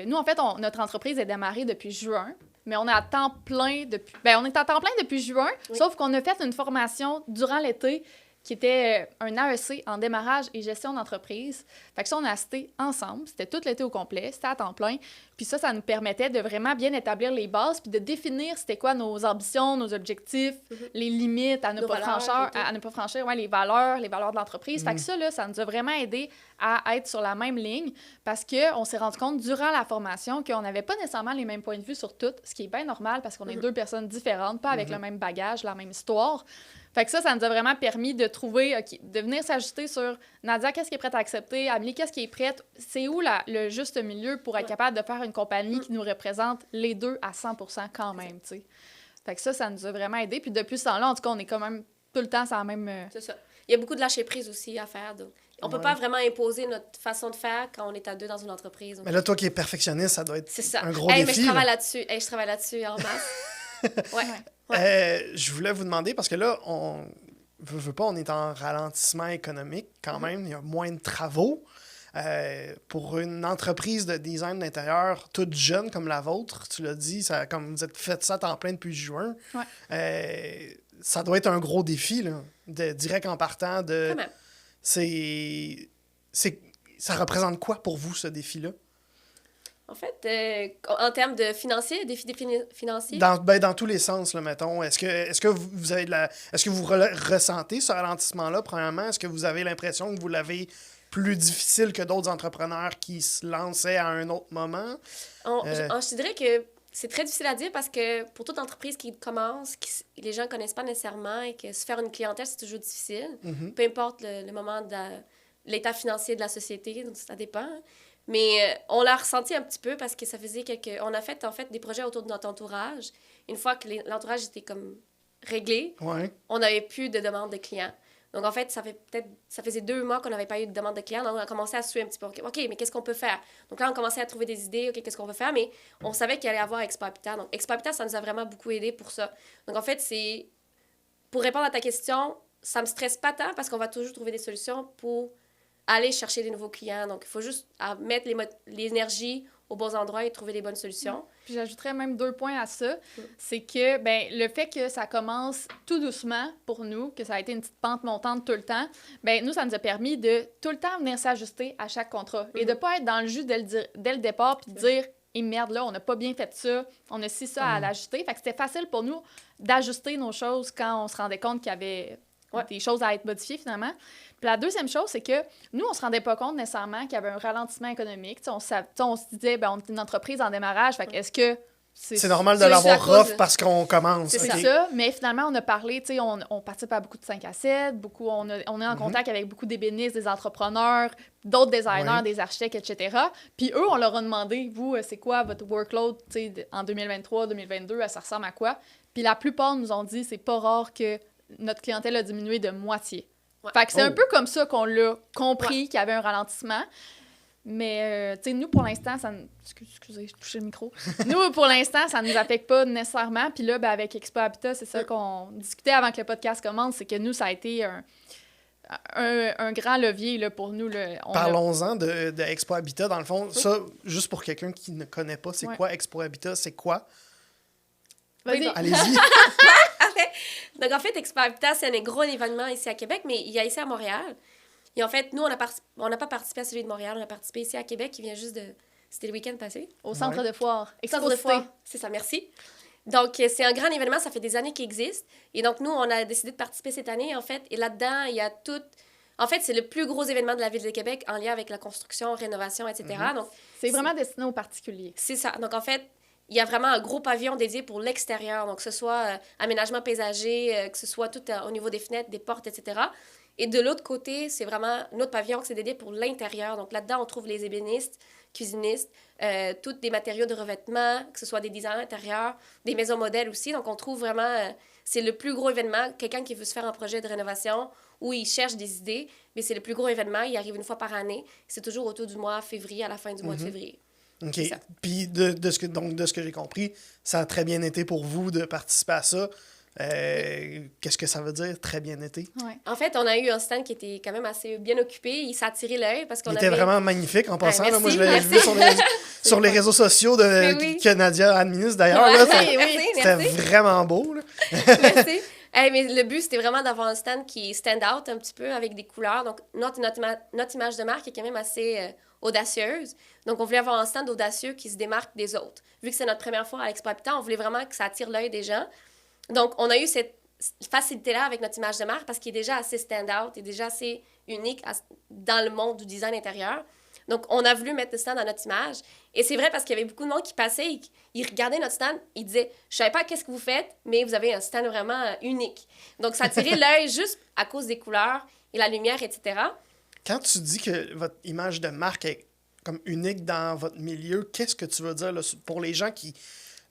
nous, en fait, notre entreprise est démarrée depuis juin, mais on est à temps plein depuis... on est à temps plein depuis juin, Oui. sauf qu'on a fait une formation durant l'été qui était un AEC en démarrage et gestion d'entreprise. Fait que ça, on a assisté ensemble. C'était tout l'été au complet, c'était à temps plein. Puis ça nous permettait de vraiment bien établir les bases puis de définir c'était quoi nos ambitions, nos objectifs, les limites à ne Nos pas valeurs, franchir, et tout. à ne pas franchir, les valeurs de l'entreprise. Fait que ça, là, ça nous a vraiment aidé à être sur la même ligne parce qu'on s'est rendu compte durant la formation qu'on n'avait pas nécessairement les mêmes points de vue sur tout, ce qui est bien normal parce qu'on est deux personnes différentes, pas avec le même bagage, la même histoire. Fait que ça nous a vraiment permis de trouver, de venir s'ajuster sur Nadia, qu'est-ce qui est prête à accepter, Amélie, qu'est-ce qui est prête, c'est où le juste milieu pour être capable de faire une compagnie qui nous représente les deux à 100% quand même, tu sais. Fait que ça nous a vraiment aidé. Puis depuis ce temps-là, en tout cas, on est quand même tout le temps sur la même... C'est ça. Il y a beaucoup de lâcher-prise aussi à faire. Donc. On peut pas vraiment imposer notre façon de faire quand on est à deux dans une entreprise. Mais là, toi qui es perfectionniste, ça doit être C'est ça. un gros Mais défi. je travaille là. là-dessus. Je travaille là-dessus en masse. Ouais. Je voulais vous demander, parce que là, on veut pas, on est en ralentissement économique quand même. Il y a moins de travaux. Pour une entreprise de design d'intérieur toute jeune comme la vôtre, tu l'as dit, ça, comme vous êtes fait ça à temps plein depuis juin, ça doit être un gros défi, là, direct en partant de... Quand même. Ça représente quoi pour vous, ce défi-là? En fait, en termes de financier, défi financiers, Dans tous les sens, là, mettons. Est-ce que vous avez est-ce que vous ressentez ce ralentissement-là, premièrement? Est-ce que vous avez l'impression que vous l'avez plus difficile que d'autres entrepreneurs qui se lançaient à un autre moment? je te dirais que c'est très difficile à dire parce que pour toute entreprise qui commence, les gens ne connaissent pas nécessairement et que se faire une clientèle, c'est toujours difficile. Peu importe le moment de l'état financier de la société, donc ça dépend. Mais on l'a ressenti un petit peu parce que ça faisait on a fait, en fait, des projets autour de notre entourage. Une fois que l'entourage était comme réglé, on n'avait plus de demandes de clients. Donc, en fait, ça faisait 2 mois qu'on n'avait pas eu de demande de clients. Donc, on a commencé à suer un petit peu. OK, mais qu'est-ce qu'on peut faire? Donc là, on commençait à trouver des idées. OK, qu'est-ce qu'on peut faire? Mais on savait qu'il allait y avoir Expo Habitat. Donc, Expo Habitat, ça nous a vraiment beaucoup aidé pour ça. Donc, en fait, pour répondre à ta question, ça me stresse pas tant parce qu'on va toujours trouver des solutions pour aller chercher des nouveaux clients. Donc, il faut juste mettre l'énergie aux bons endroits et trouver les bonnes solutions. Puis j'ajouterais même 2 points à ça. C'est que le fait que ça commence tout doucement pour nous, que ça a été une petite pente montante tout le temps, nous, ça nous a permis de tout le temps venir s'ajuster à chaque contrat et de ne pas être dans le jus dès le départ puis de dire « Et merde, là, on n'a pas bien fait ça, on a ça à l'ajuster. » Fait que c'était facile pour nous d'ajuster nos choses quand on se rendait compte qu'il y avait des choses à être modifiées finalement. Puis la deuxième chose, c'est que nous, on se rendait pas compte nécessairement qu'il y avait un ralentissement économique. On se disait, on est une entreprise en démarrage, fait que est-ce que c'est normal de l'avoir rough parce qu'on commence. C'est ça, mais finalement, on a parlé, on participe à beaucoup de 5 à 7, on est en contact avec beaucoup d'ébénistes, des entrepreneurs, d'autres designers, des architectes, etc. Puis eux, on leur a demandé, vous, c'est quoi votre workload en 2023, 2022, ça ressemble à quoi? Puis la plupart nous ont dit, c'est pas rare que notre clientèle a diminué de moitié. Fait que c'est un peu comme ça qu'on l'a compris qu'il y avait un ralentissement. Mais, nous, pour l'instant, excusez, je touchais le micro. Nous, pour l'instant, ça ne nous affecte pas nécessairement. Puis là, avec Expo Habitat, c'est ça qu'on discutait avant que le podcast commence, c'est que nous, ça a été un grand levier là, pour nous. Parlons-en de Expo Habitat. Dans le fond, ça, juste pour quelqu'un qui ne connaît pas, c'est quoi Expo Habitat? C'est quoi? Vas-y. Allez-y. Donc, en fait, Expo Habitat, c'est un gros événement ici à Québec, mais il y a ici à Montréal. Et en fait, nous, on n'a pas participé à celui de Montréal, on a participé ici à Québec, qui vient juste de... C'était le week-end passé. Au centre de foire. Centre de foire, c'est ça, merci. Donc, c'est un grand événement, ça fait des années qu'il existe. Et donc, nous, on a décidé de participer cette année, en fait. Et là-dedans, il y a tout... En fait, c'est le plus gros événement de la Ville de Québec en lien avec la construction, rénovation, etc. Donc, c'est vraiment destiné aux particuliers. C'est ça. Donc, en fait, il y a vraiment un gros pavillon dédié pour l'extérieur, donc que ce soit aménagement paysager, que ce soit tout au niveau des fenêtres, des portes, etc. Et de l'autre côté, c'est vraiment notre pavillon qui c'est dédié pour l'intérieur. Donc là-dedans, on trouve les ébénistes, cuisinistes, tous des matériaux de revêtement, que ce soit des designs intérieurs, des maisons modèles aussi. Donc on trouve vraiment, c'est le plus gros événement. Quelqu'un qui veut se faire un projet de rénovation où il cherche des idées, mais c'est le plus gros événement. Il arrive une fois par année. C'est toujours autour du mois février, à la fin du mois de février. OK. Puis de ce que j'ai compris, ça a très bien été pour vous de participer à ça. Qu'est-ce que ça veut dire, très bien été? Ouais. En fait, on a eu un stand qui était quand même assez bien occupé. Il s'attirait l'œil parce qu'on Il était avait... vraiment magnifique en passant. merci, Là, moi, je l'ai vu sur les réseaux sociaux oui. que Nadia administre d'ailleurs. Ouais, Là, merci. C'était vraiment beau. Là. Merci. Hey, mais le but, c'était vraiment d'avoir un stand qui stand out un petit peu avec des couleurs. Donc, notre image de marque est quand même assez audacieuse. Donc, on voulait avoir un stand audacieux qui se démarque des autres. Vu que c'est notre première fois à l'Expo Habitat, on voulait vraiment que ça attire l'œil des gens. Donc, on a eu cette facilité-là avec notre image de marque parce qu'il est déjà assez stand-out et déjà assez unique dans le monde du design intérieur. Donc, on a voulu mettre le stand dans notre image. Et c'est vrai parce qu'il y avait beaucoup de monde qui passait, ils regardaient notre stand, ils disaient « Je savais pas qu'est-ce que vous faites, mais vous avez un stand vraiment unique. » Donc, ça attirait l'œil juste à cause des couleurs et la lumière, etc. Quand tu dis que votre image de marque est comme unique dans votre milieu, qu'est-ce que tu veux dire là, pour les gens qui,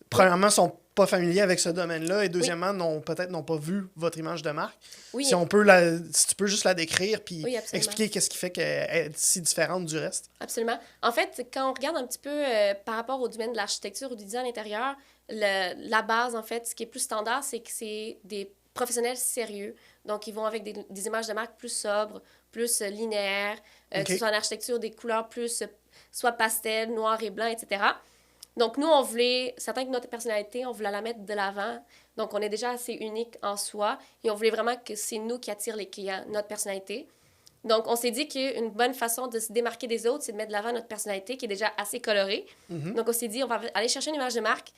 premièrement, sont pas familiers avec ce domaine-là et deuxièmement, peut-être n'ont pas vu votre image de marque? Oui. Si tu peux juste la décrire puis expliquer qu'est-ce qui fait qu'elle est si différente du reste. Absolument. En fait, quand on regarde un petit peu par rapport au domaine de l'architecture ou du design intérieur, la base, en fait, ce qui est plus standard, c'est que c'est des professionnels sérieux. Donc, ils vont avec des images de marque plus sobres, plus linéaires, que ce soit en architecture, des couleurs plus soit pastel, noir et blanc, etc. Donc, nous, on voulait, certain que notre personnalité, on voulait la mettre de l'avant. Donc, on est déjà assez unique en soi et on voulait vraiment que c'est nous qui attire les clients, notre personnalité. Donc, on s'est dit qu'une bonne façon de se démarquer des autres, c'est de mettre de l'avant notre personnalité qui est déjà assez colorée. Donc, on s'est dit, on va aller chercher une image de marque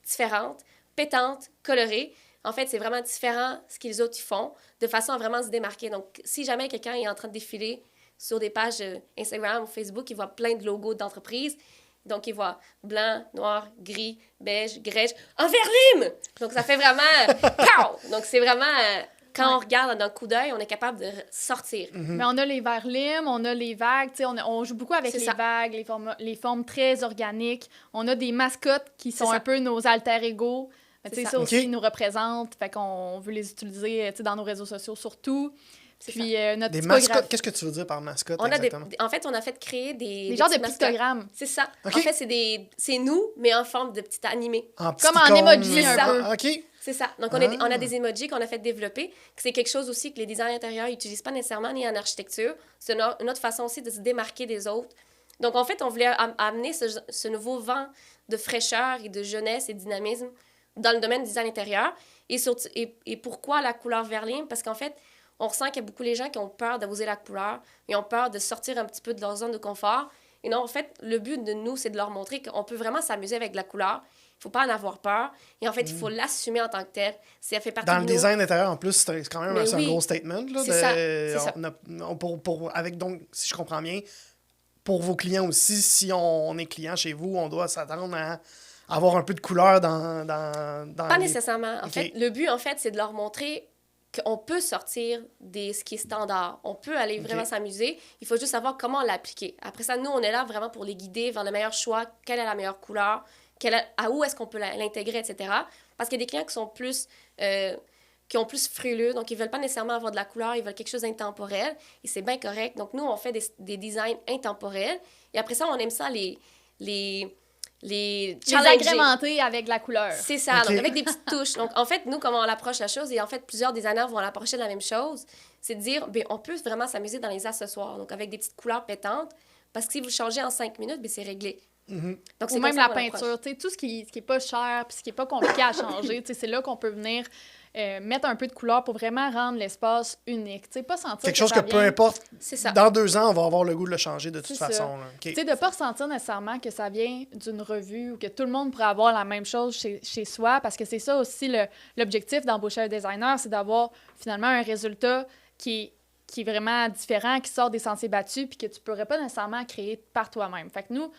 différente, pétante, colorée. En fait, c'est vraiment différent ce que les autres y font, de façon à vraiment se démarquer. Donc, si jamais quelqu'un est en train de défiler sur des pages Instagram ou Facebook, il voit plein de logos d'entreprises. Donc, il voit blanc, noir, gris, beige, grège, un verlime! Donc, ça fait vraiment... Pow! Donc, c'est vraiment... Quand on regarde d'un coup d'œil, on est capable de sortir. Mais on a les verres limes, on a les vagues, on joue beaucoup avec vagues, les formes très organiques. On a des mascottes qui sont un peu nos alter ego. Ça aussi, ils nous représentent. Fait qu'on veut les utiliser dans nos réseaux sociaux surtout. Puis notre des mascottes, qu'est-ce que tu veux dire par mascotte exactement? En fait, on a fait créer des genres de pictogrammes. C'est ça. Okay. En fait, c'est nous, mais en forme de petits animés. Comme en emoji un peu. OK. C'est ça. Donc, on a des emojis qu'on a fait développer. C'est quelque chose aussi que les designers intérieurs n'utilisent pas nécessairement ni en architecture. C'est une autre façon aussi de se démarquer des autres. Donc, en fait, on voulait amener ce nouveau vent de fraîcheur et de jeunesse et de dynamisme dans le domaine du design intérieur. Et pourquoi la couleur verline? Parce qu'en fait, on ressent qu'il y a beaucoup de gens qui ont peur d'oser la couleur et ont peur de sortir un petit peu de leur zone de confort. Et non, en fait, le but de nous, c'est de leur montrer qu'on peut vraiment s'amuser avec la couleur. Il ne faut pas en avoir peur. Et en fait, il faut l'assumer en tant que tel. Ça fait partie dans le design intérieur, en plus, c'est quand même un gros statement. Là, c'est ça. Donc, si je comprends bien, pour vos clients aussi, si on est client chez vous, on doit s'attendre à avoir un peu de couleur dans Pas nécessairement. En fait, le but, en fait, c'est de leur montrer qu'on peut sortir de ce qui est standard. On peut aller vraiment s'amuser. Il faut juste savoir comment l'appliquer. Après ça, nous, on est là vraiment pour les guider vers le meilleur choix, quelle est la meilleure couleur, à où est-ce qu'on peut l'intégrer, etc. Parce qu'il y a des clients qui sont plus... qui ont plus frileux, donc ils veulent pas nécessairement avoir de la couleur, ils veulent quelque chose d'intemporel, et c'est bien correct. Donc nous, on fait des designs intemporels, et après ça, on aime ça les agrémenter avec la couleur. C'est ça, donc avec des petites touches. Donc, en fait, nous, comment on approche la chose, et en fait, plusieurs designers vont l'approcher de la même chose, c'est de dire, bien, on peut vraiment s'amuser dans les accessoires, donc avec des petites couleurs pétantes, parce que si vous changez en 5 minutes, bien, c'est réglé. Donc, ou même la peinture, tout ce qui est pas cher, puis ce qui est pas compliqué à changer, c'est là qu'on peut venir mettre un peu de couleur pour vraiment rendre l'espace unique. Pas sentir quelque chose que peu importe, ça. Dans 2 ans, on va avoir le goût de le changer de toute façon. De ne pas ressentir nécessairement que ça vient d'une revue ou que tout le monde pourrait avoir la même chose chez soi, parce que c'est ça aussi l'objectif d'embaucher un designer, c'est d'avoir finalement un résultat qui est vraiment différent, qui sort des sentiers battus, puis que tu ne pourrais pas nécessairement créer par toi-même. Fait que nous,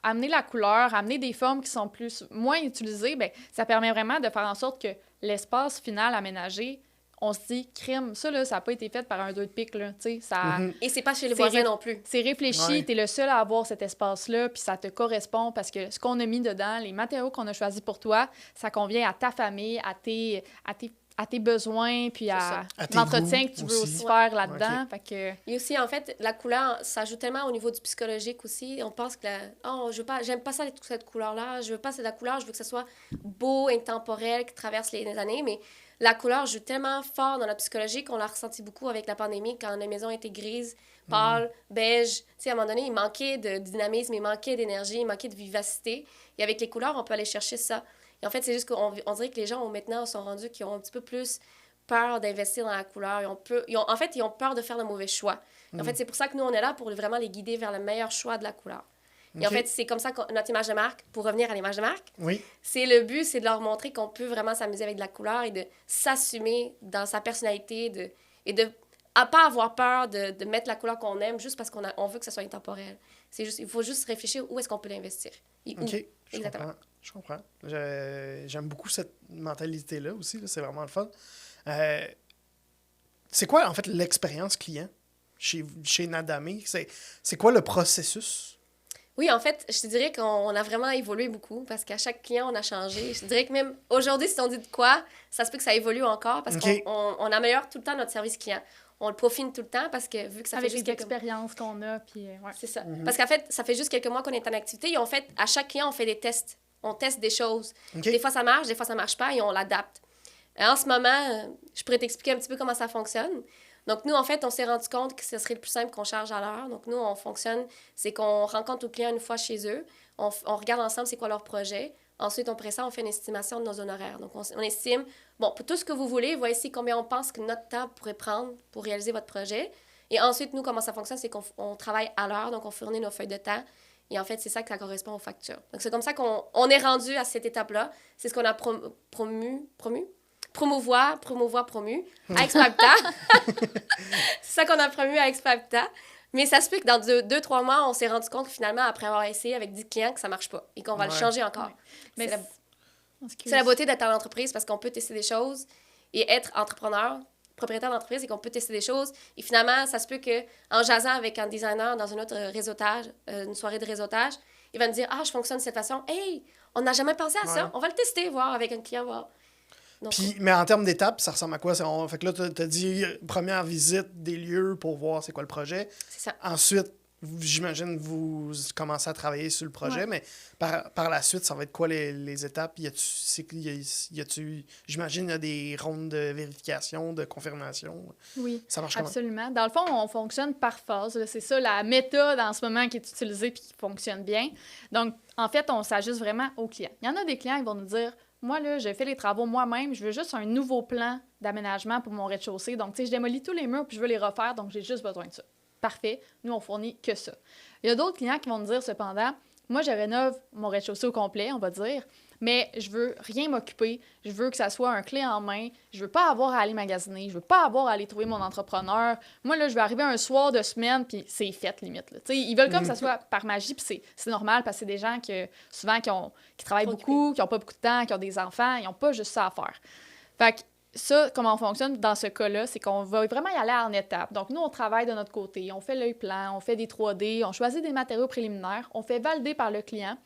amener la couleur, amener des formes qui sont moins utilisées, bien, ça permet vraiment de faire en sorte que l'espace final aménagé, on se dit, crime, ça, là, ça n'a pas été fait par un 2 de pique, là, tu sais, ça... Et c'est pas chez les C'est voisins ré- non plus. C'est réfléchi, Ouais. t'es le seul à avoir cet espace-là, puis ça te correspond parce que ce qu'on a mis dedans, les matériaux qu'on a choisis pour toi, ça convient à ta famille, à tes besoins, puis à À tes l'entretien goûts que tu veux aussi. aussi faire là-dedans. Ok. Fait que... Et aussi, en fait, la couleur, ça joue tellement au niveau du psychologique aussi. On pense que, oh, je veux pas, j'aime pas ça, cette couleur-là. Je veux pas c'est la couleur, je veux que ce soit beau, intemporel, qui traverse les années. Mais la couleur joue tellement fort dans la psychologie qu'on l'a ressenti beaucoup avec la pandémie, quand les maisons étaient grises, pâles, beige. Tu sais, à un moment donné, il manquait de dynamisme, il manquait d'énergie, il manquait de vivacité. Et avec les couleurs, on peut aller chercher ça. Et en fait, c'est juste qu'on dirait que les gens, maintenant, sont rendus qui ont un petit peu plus peur d'investir dans la couleur. En fait, ils ont peur de faire le mauvais choix. Et en fait, c'est pour ça que nous, on est là pour vraiment les guider vers le meilleur choix de la couleur. Et en Ok. fait, c'est comme ça que notre image de marque, pour revenir à l'image de marque, Oui. c'est le but, c'est de leur montrer qu'on peut vraiment s'amuser avec de la couleur et de s'assumer dans sa personnalité et de à pas avoir peur de mettre la couleur qu'on aime juste parce on veut que ça soit intemporel. Il faut juste réfléchir où est-ce qu'on peut l'investir. Et où. OK. Je Exactement. comprends. Je comprends. J'aime beaucoup cette mentalité-là aussi. Là. C'est vraiment le fun. C'est quoi, en fait, l'expérience client chez Nadamé? C'est quoi le processus? Oui, en fait, je te dirais qu'on a vraiment évolué beaucoup parce qu'à chaque client, on a changé. Je te dirais que même aujourd'hui, si on dit de quoi, ça se peut que ça évolue encore parce OK. qu'on améliore tout le temps notre service client. On le peaufine tout le temps parce que vu que ça avec fait juste les quelques... expériences qu'on a, puis ouais. C'est ça. Parce qu'en fait, ça fait juste quelques mois qu'on est en activité et en fait, à chaque client, on fait des tests. On teste des choses. OK. Des fois, ça marche, des fois, ça marche pas et on l'adapte. En ce moment, je pourrais t'expliquer un petit peu comment ça fonctionne. Donc, nous, en fait, on s'est rendu compte que ce serait le plus simple qu'on charge à l'heure. Donc, nous, on fonctionne, c'est qu'on rencontre nos clients une fois chez eux. On regarde ensemble c'est quoi leur projet. Ensuite, après ça, on fait une estimation de nos honoraires. Donc, on estime, bon, pour tout ce que vous voulez, voici combien on pense que notre temps pourrait prendre pour réaliser votre projet. Et ensuite, nous, comment ça fonctionne, c'est qu'on travaille à l'heure. Donc, on fournit nos feuilles de temps. Et en fait, c'est ça que ça correspond aux factures. Donc, c'est comme ça qu'on est rendu à cette étape-là. C'est ce qu'on a promouvoir, promu à Expapta. C'est ça qu'on a promu à Expapta. Mais ça se peut que dans 2-3 mois, on s'est rendu compte que finalement, après avoir essayé avec 10 clients, que ça marche pas et qu'on va le Ouais. changer encore. Ouais. Mais C'est la beauté d'être en entreprise parce qu'on peut tester des choses et être entrepreneur, propriétaire d'entreprise et qu'on peut tester des choses. Et finalement, ça se peut qu'en jasant avec un designer dans un autre réseautage, une soirée de réseautage, il va nous dire « Ah, je fonctionne de cette façon. Hey, on n'a jamais pensé à ça. Ouais. On va le tester, voir avec un client, voir. » Donc, Puis, mais en termes d'étapes, ça ressemble à quoi? Fait que là, t'as dit première visite des lieux pour voir c'est quoi le projet. c'est ça. Ensuite, j'imagine vous commencez à travailler sur le projet, Ouais. mais par la suite, ça va être quoi les étapes? J'imagine il y a des rondes de vérification, de confirmation. Oui, Ça marche comment? absolument. Dans le fond, on fonctionne par phase. Là. C'est ça la méthode en ce moment qui est utilisée et qui fonctionne bien. Donc, en fait, on s'ajuste vraiment aux clients. Il y en a des clients qui vont nous dire « Moi, là, j'ai fait les travaux moi-même, je veux juste un nouveau plan d'aménagement pour mon rez-de-chaussée. Donc, tu sais, je démolis tous les murs puis je veux les refaire, donc j'ai juste besoin de ça. » Parfait. Nous, on fournit que ça. Il y a d'autres clients qui vont nous dire cependant « Moi, je rénove mon rez-de-chaussée au complet, on va dire, mais je veux rien m'occuper. Je veux que ça soit un clé en main. Je veux pas avoir à aller magasiner. Je veux pas avoir à aller trouver mon entrepreneur. Moi, là, je vais arriver un soir de semaine, puis c'est fait, limite. Là. T'sais, ils veulent comme que ça soit par magie, puis c'est normal, parce que c'est des gens souvent qui travaillent Trop beaucoup, qui n'ont pas beaucoup de temps, qui ont des enfants, ils n'ont pas juste ça à faire. Fait que ça, comment on fonctionne dans ce cas-là, c'est qu'on va vraiment y aller en étapes. Donc, nous, on travaille de notre côté. On fait l'œil plan, on fait des 3D, on choisit des matériaux préliminaires, on fait valider par le client.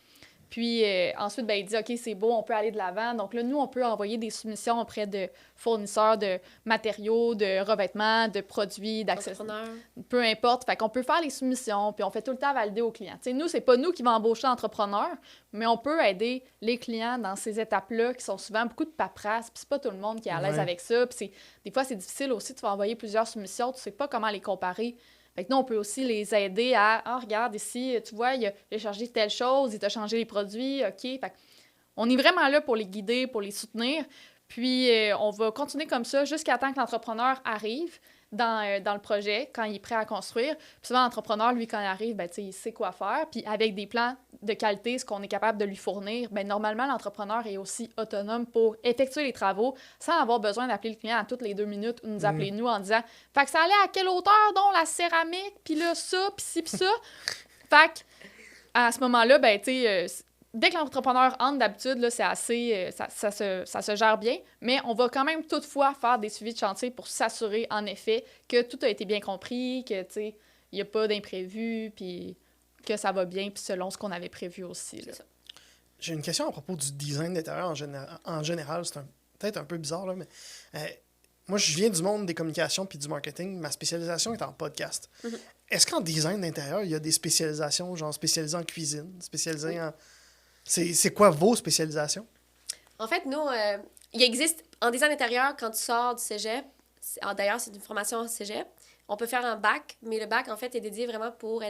Puis ensuite, ben, il dit « OK, c'est beau, on peut aller de l'avant. » Donc là, nous, on peut envoyer des soumissions auprès de fournisseurs de matériaux, de revêtements, de produits, d'accessoires. Entrepreneur. Peu importe. Fait qu'on peut faire les soumissions, puis on fait tout le temps valider aux clients. T'sais, nous, c'est pas nous qui va embaucher l'entrepreneur, mais on peut aider les clients dans ces étapes-là qui sont souvent beaucoup de paperasse, puis c'est pas tout le monde qui est à l'aise Ouais. avec ça. Puis des fois, c'est difficile aussi, tu vas envoyer plusieurs soumissions, tu sais pas comment les comparer. Fait que nous, on peut aussi les aider à « Ah, regarde ici, tu vois, il a changé telle chose, il t'a changé les produits, OK. » Fait on est vraiment là pour les guider, pour les soutenir. Puis, on va continuer comme ça jusqu'à temps que l'entrepreneur arrive dans le projet, quand il est prêt à construire. Puis souvent, l'entrepreneur, lui, quand il arrive, ben, il sait quoi faire. Puis avec des plans de qualité, ce qu'on est capable de lui fournir, ben, normalement, l'entrepreneur est aussi autonome pour effectuer les travaux sans avoir besoin d'appeler le client à toutes les 2 minutes ou nous appeler nous en disant « Fait que ça allait à quelle hauteur, donc, la céramique? Puis là, ça, puis ci, puis ça. » Fait que, à ce moment-là, ben, tu sais, dès que l'entrepreneur entre, d'habitude, là, c'est assez... ça se gère bien, mais on va quand même toutefois faire des suivis de chantier pour s'assurer, en effet, que tout a été bien compris, que, tu sais, il n'y a pas d'imprévu, puis que ça va bien, puis selon ce qu'on avait prévu aussi, là. J'ai une question à propos du design d'intérieur en général. C'est peut-être un peu bizarre, là, mais moi, je viens du monde des communications puis du marketing. Ma spécialisation est en podcast. Mm-hmm. Est-ce qu'en design d'intérieur, il y a des spécialisations, genre spécialisées en cuisine, spécialisées en... C'est quoi vos spécialisations? En fait, nous, il existe, en design intérieur, quand tu sors du cégep, d'ailleurs, c'est une formation en cégep, on peut faire un bac, mais le bac, en fait, est dédié vraiment pour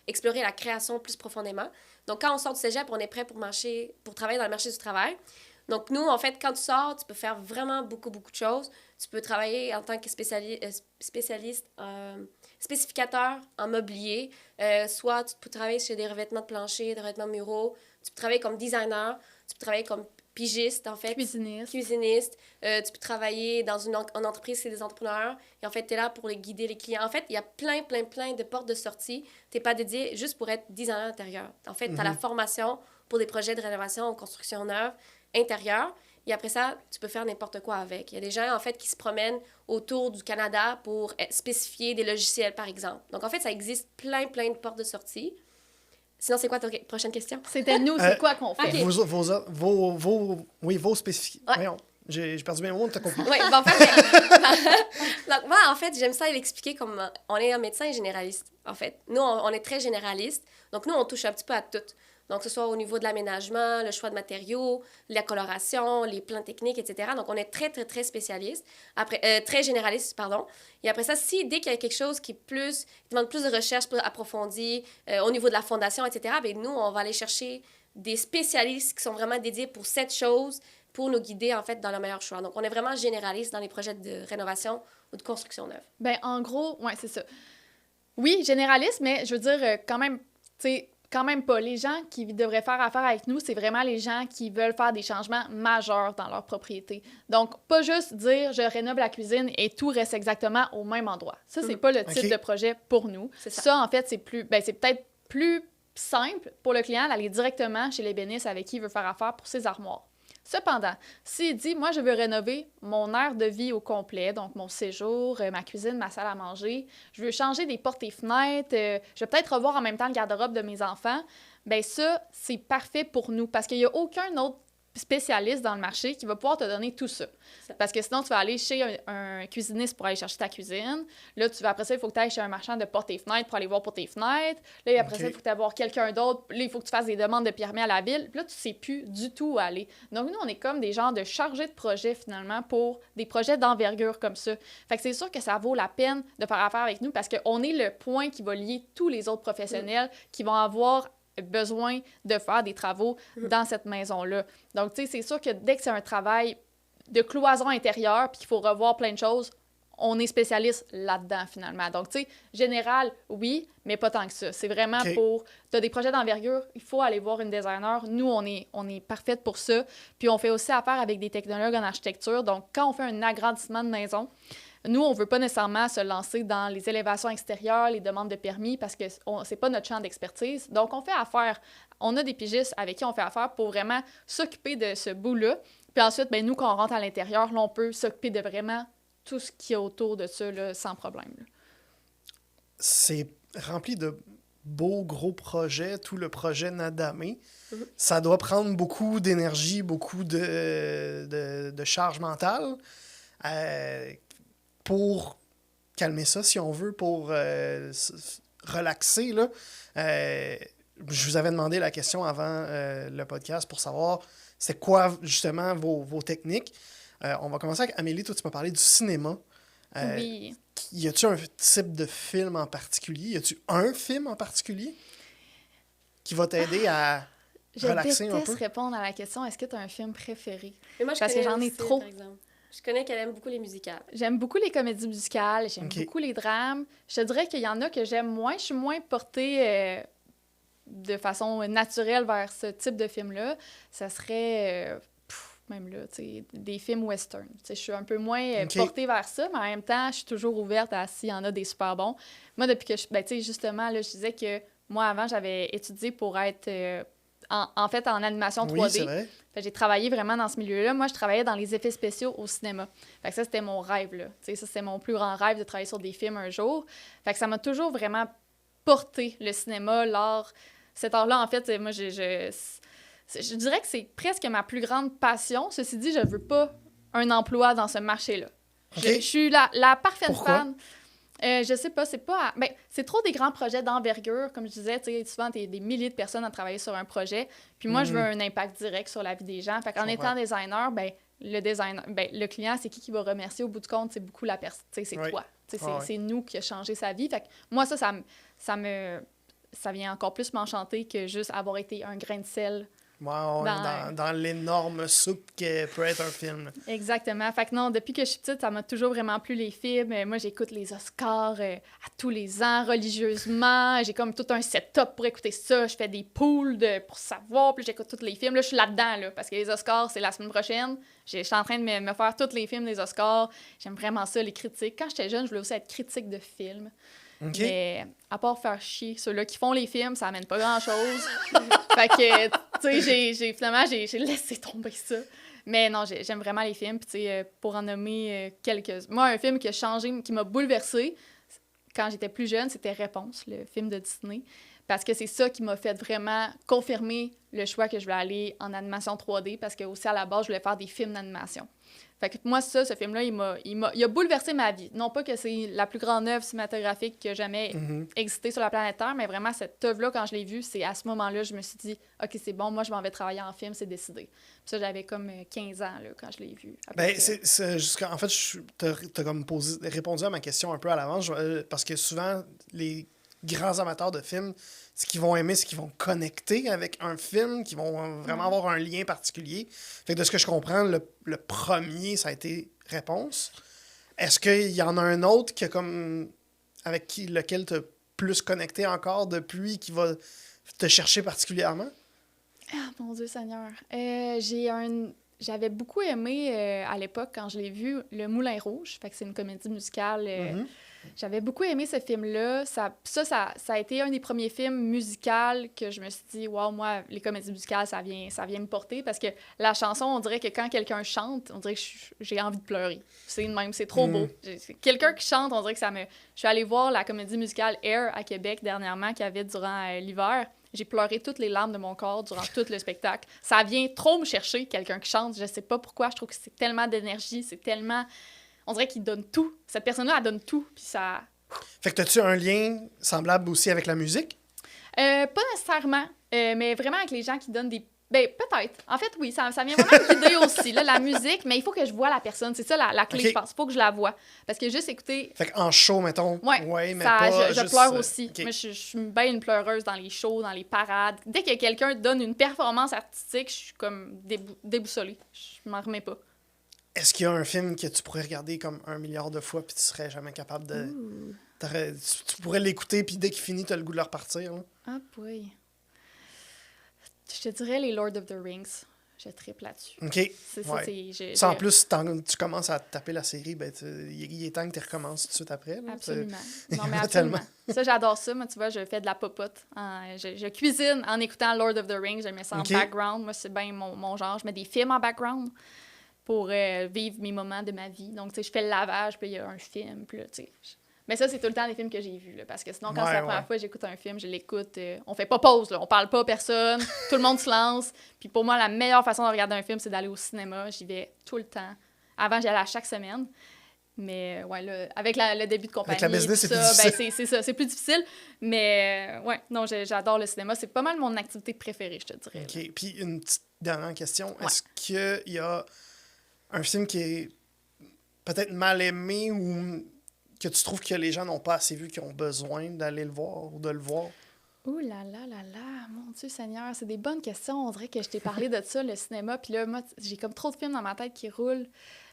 explorer la création plus profondément. Donc, quand on sort du cégep, on est prêt pour travailler dans le marché du travail. Donc, nous, en fait, quand tu sors, tu peux faire vraiment beaucoup, beaucoup de choses. Tu peux travailler en tant que spécialiste, spécificateur en mobilier. Soit tu peux travailler sur des revêtements de plancher, des revêtements muraux. Tu peux travailler comme designer. Tu peux travailler comme pigiste, en fait. Cuisiniste. Tu peux travailler dans une entreprise, c'est des entrepreneurs. Et en fait, tu es là pour les guider les clients. En fait, il y a plein de portes de sortie. Tu n'es pas dédié juste pour être designer intérieur. En fait, tu as la formation pour des projets de rénovation ou construction neuve intérieure. Et après ça, tu peux faire n'importe quoi avec. Il y a des gens, en fait, qui se promènent autour du Canada pour spécifier des logiciels, par exemple. Donc, en fait, ça existe plein de portes de sortie. Sinon, c'est quoi ta prochaine question? C'était nous, c'est quoi qu'on fait? Okay. Vos spécifications. Ouais. Voyons, j'ai perdu mes mots, t'as compris. Oui, ben, en fait, donc, moi, en fait, j'aime ça l'expliquer comme on est un médecin généraliste, en fait. Nous, on est très généraliste. Donc, nous, on touche un petit peu à tout. Donc, que ce soit au niveau de l'aménagement, le choix de matériaux, la coloration, les plans techniques, etc. Donc, on est très spécialiste. Après, très généraliste, pardon. Et après ça, dès qu'il y a quelque chose qui demande plus de recherche, plus approfondie, au niveau de la fondation, etc., bien, nous, on va aller chercher des spécialistes qui sont vraiment dédiés pour cette chose, pour nous guider, en fait, dans le meilleur choix. Donc, on est vraiment généraliste dans les projets de rénovation ou de construction neuve. Ben en gros, ouais, c'est ça. Oui, généraliste, mais je veux dire, quand même, tu sais, quand même pas. Les gens qui devraient faire affaire avec nous, c'est vraiment les gens qui veulent faire des changements majeurs dans leur propriété. Donc, pas juste dire « je rénove la cuisine » et tout reste exactement au même endroit. Ça, c'est pas le type de projet pour nous. C'est ça. Ça, en fait, c'est peut-être plus simple pour le client d'aller directement chez l'ébéniste avec qui il veut faire affaire pour ses armoires. Cependant, s'il dit « moi, je veux rénover mon aire de vie au complet, donc mon séjour, ma cuisine, ma salle à manger, je veux changer des portes et fenêtres, je vais peut-être revoir en même temps le garde-robe de mes enfants », bien ça, c'est parfait pour nous parce qu'il n'y a aucun autre spécialiste dans le marché qui va pouvoir te donner tout ça. Parce que sinon, tu vas aller chez un cuisiniste pour aller chercher ta cuisine. Là, après ça, il faut que tu ailles chez un marchand de portes et fenêtres pour aller voir pour tes fenêtres. Là, après ça, il faut que tu ailles voir quelqu'un d'autre. Là, il faut que tu fasses des demandes de permis à la ville. Puis là, tu ne sais plus du tout où aller. Donc, nous, on est comme des genres de chargés de projet, finalement, pour des projets d'envergure comme ça. Fait que c'est sûr que ça vaut la peine de faire affaire avec nous parce qu'on est le point qui va lier tous les autres professionnels qui vont avoir besoin de faire des travaux dans cette maison-là. Donc, tu sais, c'est sûr que dès que c'est un travail de cloison intérieure puis qu'il faut revoir plein de choses, on est spécialiste là-dedans, finalement. Donc, tu sais, général, oui, mais pas tant que ça. C'est vraiment pour... Tu as des projets d'envergure, il faut aller voir une designer. Nous, on est parfaite pour ça. Puis, on fait aussi affaire avec des technologues en architecture. Donc, quand on fait un agrandissement de maison, nous, on ne veut pas nécessairement se lancer dans les élévations extérieures, les demandes de permis, parce que ce n'est pas notre champ d'expertise. Donc, on a des pigistes avec qui on fait affaire pour vraiment s'occuper de ce bout-là. Puis ensuite, bien, nous, quand on rentre à l'intérieur, là, on peut s'occuper de vraiment tout ce qui est autour de ça, là, sans problème. Là. C'est rempli de beaux, gros projets, tout le projet Nadamé. Ça doit prendre beaucoup d'énergie, beaucoup de charge mentale. Pour calmer ça, si on veut, pour relaxer, là. Je vous avais demandé la question avant le podcast pour savoir c'est quoi, justement, vos techniques. On va commencer avec Amélie. Toi, tu m'as parlé du cinéma. Oui. Y a-tu un type de film en particulier? Y a-tu un film en particulier qui va t'aider à relaxer un peu? Je déteste répondre à la question « Est-ce que tu as un film préféré? » Mais moi, Parce que j'en ai aussi, trop. par exemple. Je connais qu'elle aime beaucoup les musicales. J'aime beaucoup les comédies musicales, j'aime beaucoup les drames. Je te dirais qu'il y en a que j'aime moins. Je suis moins portée de façon naturelle vers ce type de film-là. Ça serait, même là, tu sais, des films western. Tu sais, je suis un peu moins portée vers ça, mais en même temps, je suis toujours ouverte à s'il y en a des super bons. Moi, depuis que tu sais, justement, là, je disais que moi, avant, j'avais étudié pour être en fait, en animation 3D. Oui, c'est vrai. Fait que j'ai travaillé vraiment dans ce milieu-là. Moi, je travaillais dans les effets spéciaux au cinéma. Fait que ça, c'était mon rêve, là. Tu sais, ça, c'était mon plus grand rêve de travailler sur des films un jour. Fait que ça m'a toujours vraiment porté, le cinéma, l'art. Cet art-là, en fait, moi, je dirais que c'est presque ma plus grande passion. Ceci dit, je veux pas un emploi dans ce marché-là. OK. Je suis la parfaite Pourquoi? fan. Je sais pas, c'est pas... Ben, c'est trop des grands projets d'envergure. Comme je disais, tu sais, souvent, t'es des milliers de personnes à travailler sur un projet. Puis moi, je veux un impact direct sur la vie des gens. Fait qu'en étant designer, ben, le client, c'est qui va remercier au bout du compte? C'est beaucoup la personne. Tu sais, c'est toi. Tu sais, c'est nous qui a changé sa vie. Fait que moi, ça vient encore plus m'enchanter que juste avoir été un grain de sel. Wow, dans l'énorme soupe que peut être un film. Exactement. Fait que non, depuis que je suis petite, ça m'a toujours vraiment plu les films. Moi, j'écoute les Oscars à tous les ans, religieusement. J'ai comme tout un setup pour écouter ça. Je fais des pools pour savoir, puis j'écoute tous les films. Là, je suis là-dedans, là, parce que les Oscars, c'est la semaine prochaine. Je suis en train de me faire tous les films des Oscars. J'aime vraiment ça, les critiques. Quand j'étais jeune, je voulais aussi être critique de films. Okay. Mais à part faire chier ceux-là qui font les films, ça amène pas grand-chose. Fait que, tu sais, finalement, j'ai laissé tomber ça. Mais non, j'aime vraiment les films. Puis, tu sais, pour en nommer quelques... Moi, un film qui a changé, qui m'a bouleversée quand j'étais plus jeune, c'était Réponse, le film de Disney. Parce que c'est ça qui m'a fait vraiment confirmer le choix que je voulais aller en animation 3D. Parce que aussi, à la base, je voulais faire des films d'animation. Fait que moi, ce film-là, il a bouleversé ma vie. Non pas que c'est la plus grande œuvre cinématographique qui a jamais existé sur la planète Terre, mais vraiment, cette œuvre-là, quand je l'ai vue, c'est à ce moment-là, je me suis dit, OK, c'est bon, moi, je m'en vais travailler en film, c'est décidé. Puis ça, j'avais comme 15 ans, là, quand je l'ai vu. Ben, en fait, t'as comme répondu à ma question un peu à l'avance, parce que souvent, les grands amateurs de films, ce qu'ils vont aimer, c'est qu'ils vont connecter avec un film, qu'ils vont vraiment avoir un lien particulier. Fait que de ce que je comprends, le premier, ça a été Réponse. Est-ce qu'il y en a un autre qui a comme avec lequel tu as plus connecté encore depuis, qui va te chercher particulièrement? Ah, mon Dieu Seigneur. J'avais beaucoup aimé, à l'époque, quand je l'ai vu, Le Moulin Rouge. Fait que c'est une comédie musicale. J'avais beaucoup aimé ce film-là. Ça a été un des premiers films musicaux que je me suis dit, wow, moi, les comédies musicales, ça vient me porter. Parce que la chanson, on dirait que quand quelqu'un chante, on dirait que j'ai envie de pleurer. C'est même, c'est trop beau. Quelqu'un qui chante, on dirait que ça me... Je suis allée voir la comédie musicale Air à Québec dernièrement, qu'il y avait durant l'hiver. J'ai pleuré toutes les larmes de mon corps durant tout le spectacle. Ça vient trop me chercher, quelqu'un qui chante. Je sais pas pourquoi. Je trouve que c'est tellement d'énergie, c'est tellement... On dirait qu'il donne tout. Cette personne-là, elle donne tout. Puis ça... Fait que t'as-tu un lien semblable aussi avec la musique? Pas nécessairement, mais vraiment avec les gens qui donnent des... Ben, peut-être. En fait, oui, ça vient vraiment me guider aussi, là, la musique, mais il faut que je vois la personne. C'est ça la clé, je pense. Il faut que je la vois. Parce que juste écouter... Fait qu'en show, mettons, ouais, mais ça, pas je juste... pleure aussi. Okay. Moi, je suis bien une pleureuse dans les shows, dans les parades. Dès que quelqu'un donne une performance artistique, je suis comme déboussolée. Je m'en remets pas. Est-ce qu'il y a un film que tu pourrais regarder comme 1 milliard de fois puis tu serais jamais capable de... Tu pourrais l'écouter puis dès qu'il finit, tu as le goût de le repartir? Là? Ah, boy. Je te dirais les Lord of the Rings. Je trippe là-dessus. OK. Ça, en plus, tu commences à taper la série, ben, il est temps que tu recommences tout de suite après. Là, absolument. Non, mais absolument. Ça, j'adore ça. Moi, tu vois, je fais de la popote. Je cuisine en écoutant Lord of the Rings. Je mets ça en background. Moi, c'est bien mon genre. Je mets des films en background pour vivre mes moments de ma vie. Donc, tu sais, je fais le lavage, puis il y a un film, puis là, tu sais... Mais ça, c'est tout le temps des films que j'ai vus, là, parce que sinon, quand c'est la première fois que j'écoute un film, je l'écoute, on fait pas pause, là, on parle pas à personne, tout le monde se lance. Puis pour moi, la meilleure façon de regarder un film, c'est d'aller au cinéma. J'y vais tout le temps. Avant, j'y allais à chaque semaine. Mais ouais, là, avec le début de compagnie, avec la business, c'est plus difficile. C'est ça, c'est plus difficile. Mais ouais, non, j'adore le cinéma. C'est pas mal mon activité préférée, je te dirais. OK. Puis une petite dernière question. Ouais. Est-ce qu'il y a un film qui est peut-être mal aimé ou que tu trouves que les gens n'ont pas assez vu, qui ont besoin d'aller le voir ou de le voir? Ouh là là là là, mon Dieu Seigneur, c'est des bonnes questions. On dirait que je t'ai parlé de ça, le cinéma, puis là, moi, j'ai comme trop de films dans ma tête qui roulent.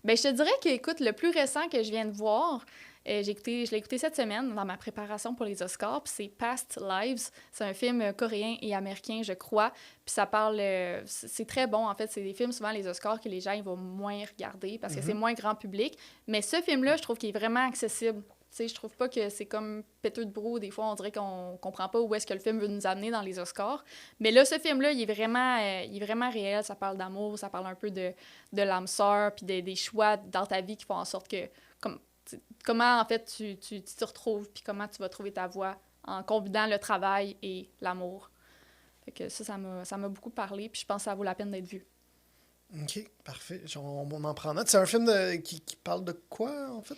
Ben, je te dirais que, écoute, le plus récent que je viens de voir, je l'ai écouté cette semaine dans ma préparation pour les Oscars, puis c'est Past Lives. C'est un film coréen et américain, je crois. Puis ça parle... c'est très bon, en fait. C'est des films, souvent, les Oscars, que les gens ils vont moins regarder parce que c'est moins grand public. Mais ce film-là, je trouve qu'il est vraiment accessible sais, je trouve pas que c'est comme Péteux de brou. Des fois, on dirait qu'on comprend pas où est-ce que le film veut nous amener dans les Oscars. Mais là, ce film-là, il est vraiment réel. Ça parle d'amour, ça parle un peu de l'âme sœur, puis des choix dans ta vie qui font en sorte que... comment, en fait, tu te retrouves, puis comment tu vas trouver ta voie en combinant le travail et l'amour. Fait que ça m'a beaucoup parlé, puis je pense que ça vaut la peine d'être vu. OK, parfait. On en prend note. C'est un film qui parle de quoi, en fait?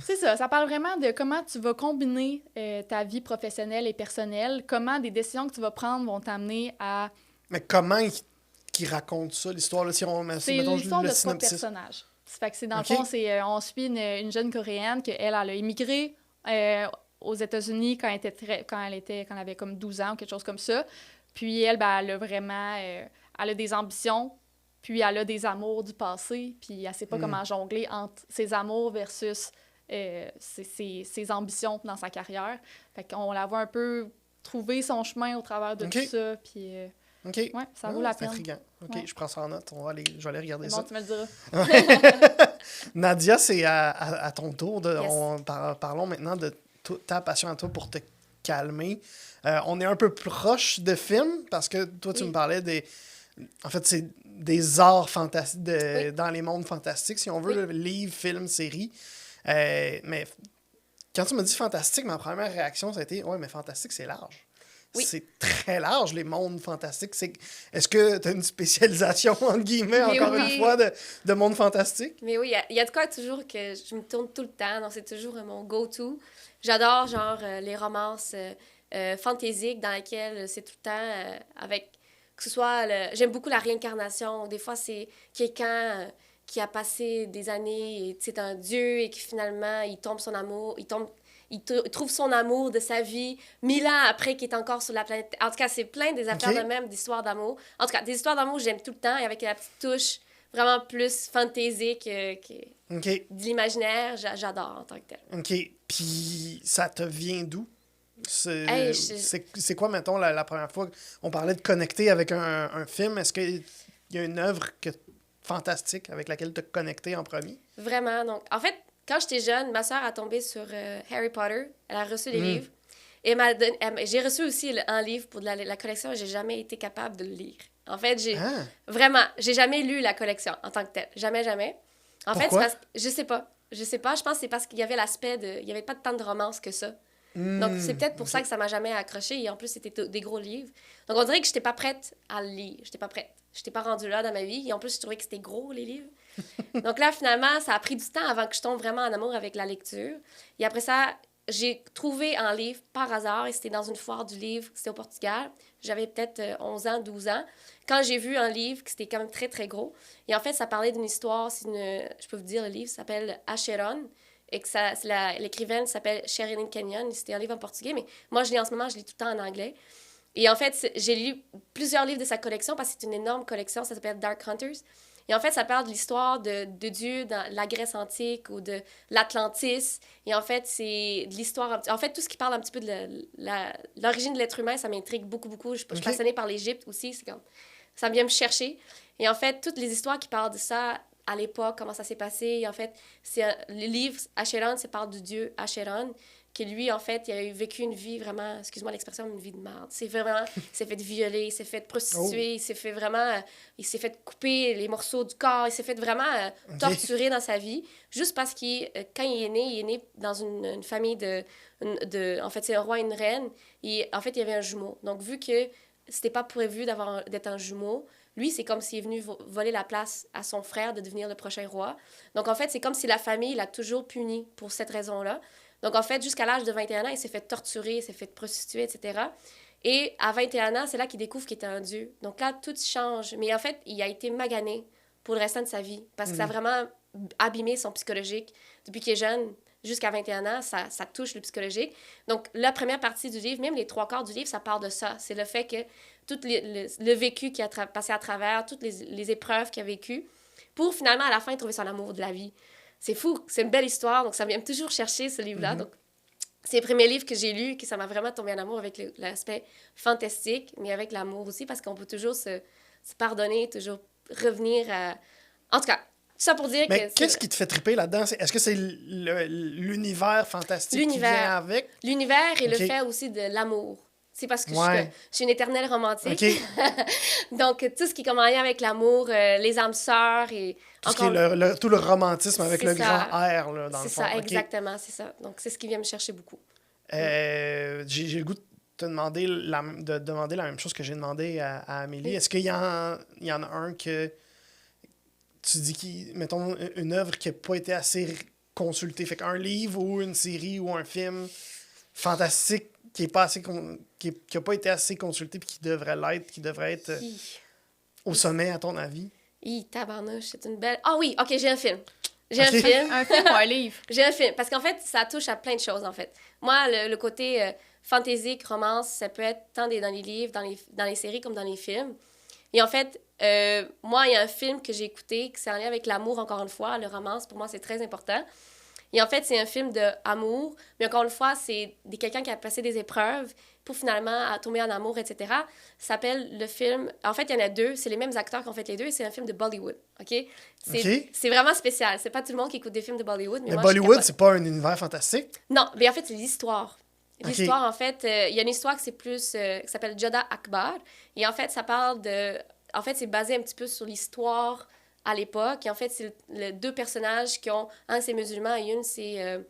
C'est ça, ça parle vraiment de comment tu vas combiner ta vie professionnelle et personnelle, comment des décisions que tu vas prendre vont t'amener à... Mais comment qui raconte ça, l'histoire, là, si on met C'est mettons, l'histoire le de 3 synopsis? personnages. Fait que c'est dans le OK. fond, on suit une jeune Coréenne elle a immigré aux États-Unis quand elle avait comme 12 ans ou quelque chose comme ça. Puis elle, ben, elle a vraiment... elle a des ambitions, puis elle a des amours du passé, puis elle sait pas comment jongler entre ses amours versus ses ambitions dans sa carrière. Fait qu'on la voit un peu trouver son chemin au travers de OK. tout ça, puis... OK. ouais, ça vaut la C'est peine. intriguant. OK, Ouais. je prends ça en note. Je vais aller regarder Bon, ça. tu me le diras. Nadia, c'est à ton tour. Yes. Parlons maintenant de ta passion à toi pour te calmer. On est un peu proche de films parce que toi, tu Oui. me parlais en fait, c'est des arts fantastiques Oui. dans les mondes fantastiques, si on veut, Oui. le livre, film, série. Mais quand tu m'as dit fantastique, ma première réaction, ça a été ouais, mais fantastique, c'est large. Oui. C'est très large, les mondes fantastiques. Est-ce que tu as une spécialisation, entre guillemets, Mais encore oui. une fois, de monde fantastique? Mais oui, il y a de quoi toujours que je me tourne tout le temps. Donc, c'est toujours mon go-to. J'adore, genre, les romances fantaisiques dans lesquelles c'est tout le temps avec... Que ce soit... J'aime beaucoup la réincarnation. Des fois, c'est quelqu'un qui a passé des années et c'est un dieu et qui finalement, il tombe son amour... Il trouve son amour de sa vie 1000 ans après qu'il est encore sur la planète. En tout cas, c'est plein des affaires OK. de même, d'histoires d'amour. En tout cas, des histoires d'amour, j'aime tout le temps et avec la petite touche vraiment plus fantaisique que OK. de l'imaginaire, j'adore en tant que tel. OK. Puis ça te vient d'où? Hey, C'est quoi, mettons, la première fois qu'on parlait de connecter avec un film? Est-ce qu'il y a une œuvre fantastique avec laquelle tu as connecté en premier? Vraiment. Donc, en fait, quand j'étais jeune, ma soeur a tombé sur Harry Potter. Elle a reçu les livres. Et j'ai reçu aussi un livre pour la collection et j'ai jamais été capable de le lire. En fait, vraiment, j'ai jamais lu la collection en tant que telle. Jamais, jamais. En fait, c'est parce que, je sais pas. Je pense que c'est parce qu'il y avait l'aspect de... Il y avait pas tant de romance que ça. Donc, c'est peut-être pour ça que ça m'a jamais accroché. Et en plus, c'était des gros livres. Donc, on dirait que j'étais pas prête à le lire. J'étais pas prête. J'étais pas rendue là dans ma vie. Et en plus, je trouvais que c'était gros, les livres. Donc là, finalement, ça a pris du temps avant que je tombe vraiment en amour avec la lecture. Et après ça, j'ai trouvé un livre par hasard. Et c'était dans une foire du livre. C'était au Portugal. J'avais peut-être 11 ans, 12 ans. Quand j'ai vu un livre, que c'était quand même très, très gros. Et en fait, ça parlait d'une histoire. Je peux vous dire, le livre s'appelle Acheron. Et que l'écrivaine s'appelle Sherilyn Kenyon. C'était un livre en portugais, mais moi, je lis tout le temps en anglais. Et en fait, j'ai lu plusieurs livres de sa collection parce que c'est une énorme collection. Ça s'appelle Dark Hunters. Et en fait, ça parle de l'histoire de Dieu dans la Grèce antique ou de l'Atlantis. Et en fait, c'est de l'histoire... En fait, tout ce qui parle un petit peu de l'origine de l'être humain, ça m'intrigue beaucoup, beaucoup. Je suis passionnée par l'Égypte aussi. Ça vient me chercher. Et en fait, toutes les histoires qui parlent de ça... à l'époque, comment ça s'est passé. Et en fait, le livre Acheron, ça parle du dieu Acheron, qui lui, en fait, il a vécu une vie vraiment, excuse-moi l'expression, une vie de merde. Il s'est fait violer, il s'est fait prostituer, il s'est fait vraiment, il s'est fait couper les morceaux du corps, il s'est fait vraiment torturer dans sa vie, juste parce que quand il est né dans une famille en fait, c'est un roi et une reine, et en fait, il y avait un jumeau. Donc, vu que c'était pas prévu d'être un jumeau, lui, c'est comme s'il est venu voler la place à son frère de devenir le prochain roi. Donc, en fait, c'est comme si la famille l'a toujours puni pour cette raison-là. Donc, en fait, jusqu'à l'âge de 21 ans, il s'est fait torturer, il s'est fait prostituer, etc. Et à 21 ans, c'est là qu'il découvre qu'il était un dieu. Donc là, tout change. Mais en fait, il a été magané pour le restant de sa vie parce que ça a vraiment abîmé son psychologique. Depuis qu'il est jeune, jusqu'à 21 ans, ça touche le psychologique. Donc, la première partie du livre, même les 3/4 du livre, ça part de ça. C'est le fait que tout le vécu qu'il a passé à travers, toutes les épreuves qu'il a vécues, pour finalement, à la fin, trouver son amour de la vie. C'est fou, c'est une belle histoire, donc ça vient toujours chercher, ce livre-là. Donc, c'est le premier livre que j'ai lu, que ça m'a vraiment tombé en amour avec l'aspect fantastique, mais avec l'amour aussi, parce qu'on peut toujours se pardonner, toujours revenir à... En tout cas, ça pour dire Mais que... qu'est-ce qui te fait triper là-dedans? Est-ce que c'est l'univers fantastique qui L'univers. vient avec? L'univers et Ok. le fait aussi de l'amour. C'est parce que Ouais. je suis une éternelle romantique. OK. Donc, tout ce qui est comme en lien avec l'amour, les âmes sœurs et... Tout ce qui est tout le romantisme avec C'est le ça. grand R, là, dans le C'est fond. ça, OK. exactement, c'est ça. Donc, c'est ce qui vient me chercher beaucoup. J'ai le goût de te demander la même chose que j'ai demandé à Amélie. Est-ce qu'il y en a un que tu dis mettons, une œuvre qui n'a pas été assez consultée? Fait qu'un livre ou une série ou un film fantastique qui n'a pas été assez consulté puis qui devrait l'être, qui devrait être au sommet, à ton avis? Tabarnouche, c'est une belle... Ah oui, OK, j'ai un film. J'ai Ok. un film. Un film ou un livre? J'ai un film. Parce qu'en fait, ça touche à plein de choses, en fait. Moi, le côté fantaisique, romance, ça peut être tant dans les livres, dans les séries comme dans les films. Et en fait, moi, il y a un film que j'ai écouté qui c'est en lien avec l'amour, encore une fois. Le romance, pour moi, c'est très important. Et en fait, c'est un film d'amour, mais encore une fois, c'est quelqu'un qui a passé des épreuves pour finalement tomber en amour, etc. Ça s'appelle le film... En fait, il y en a deux. C'est les mêmes acteurs qui ont fait les deux. C'est un film de Bollywood, OK? C'est vraiment spécial. C'est pas tout le monde qui écoute des films de Bollywood, mais Mais moi, Bollywood, c'est pas un univers fantastique? non, mais en fait, c'est l'histoire. Ok. L'histoire, en fait, il y a une histoire qui s'appelle Jodha Akbar. Et en fait, ça parle de... En fait, c'est basé un petit peu sur l'histoire à l'époque. Et en fait, c'est les deux personnages qui ont... Un, c'est musulman et une, c'est...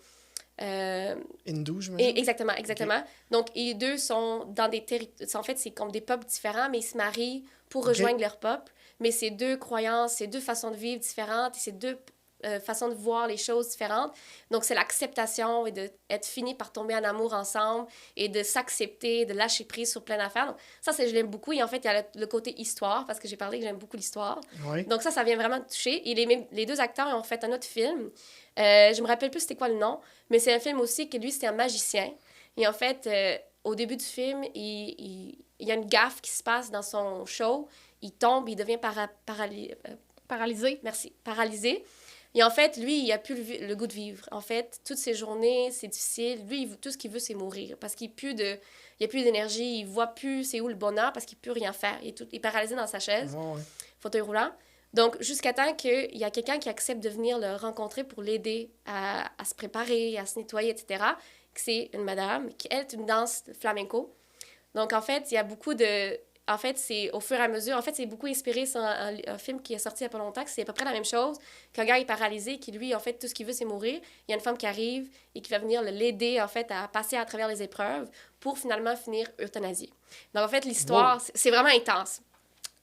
Hindou, je me dis. Exactement. Donc, et les deux sont dans des territoires... En fait, c'est comme des peuples différents, mais ils se marient pour rejoindre leur peuple. Mais c'est deux croyances, c'est deux façons de vivre différentes et c'est deux façons de voir les choses différentes. Donc, c'est l'acceptation et d'être fini par tomber en amour ensemble et de s'accepter, de lâcher prise sur plein d'affaires. Donc, ça, je l'aime beaucoup. Et en fait, il y a le côté histoire, parce que j'ai parlé que j'aime beaucoup l'histoire. Oui. Donc, ça vient vraiment me toucher. Et les deux acteurs ont fait un autre film. Je me rappelle plus c'était quoi le nom, mais c'est un film aussi que lui, c'était un magicien. Et en fait, au début du film, il y a une gaffe qui se passe dans son show. Il tombe, il devient Paralysé. Merci, paralysé. Et en fait, lui, il n'a plus le goût de vivre. En fait, toutes ses journées, c'est difficile. Lui, tout ce qu'il veut, c'est mourir. Parce qu'il n'y a plus d'énergie, il ne voit plus c'est où le bonheur parce qu'il ne peut rien faire. Il est paralysé dans sa chaise, fauteuil roulant. Donc, jusqu'à temps qu'il y a quelqu'un qui accepte de venir le rencontrer pour l'aider à se préparer, à se nettoyer, etc. C'est une madame qui, elle, est une danse flamenco. Donc, en fait, il y a beaucoup de... En fait, c'est au fur et à mesure... En fait, c'est beaucoup inspiré sur un film qui est sorti il n'y a pas longtemps, que c'est à peu près la même chose, qu'un gars est paralysé, qui, lui, en fait, tout ce qu'il veut, c'est mourir. Il y a une femme qui arrive et qui va venir l'aider, en fait, à passer à travers les épreuves pour finalement finir euthanasié. Donc, en fait, l'histoire, c'est vraiment intense.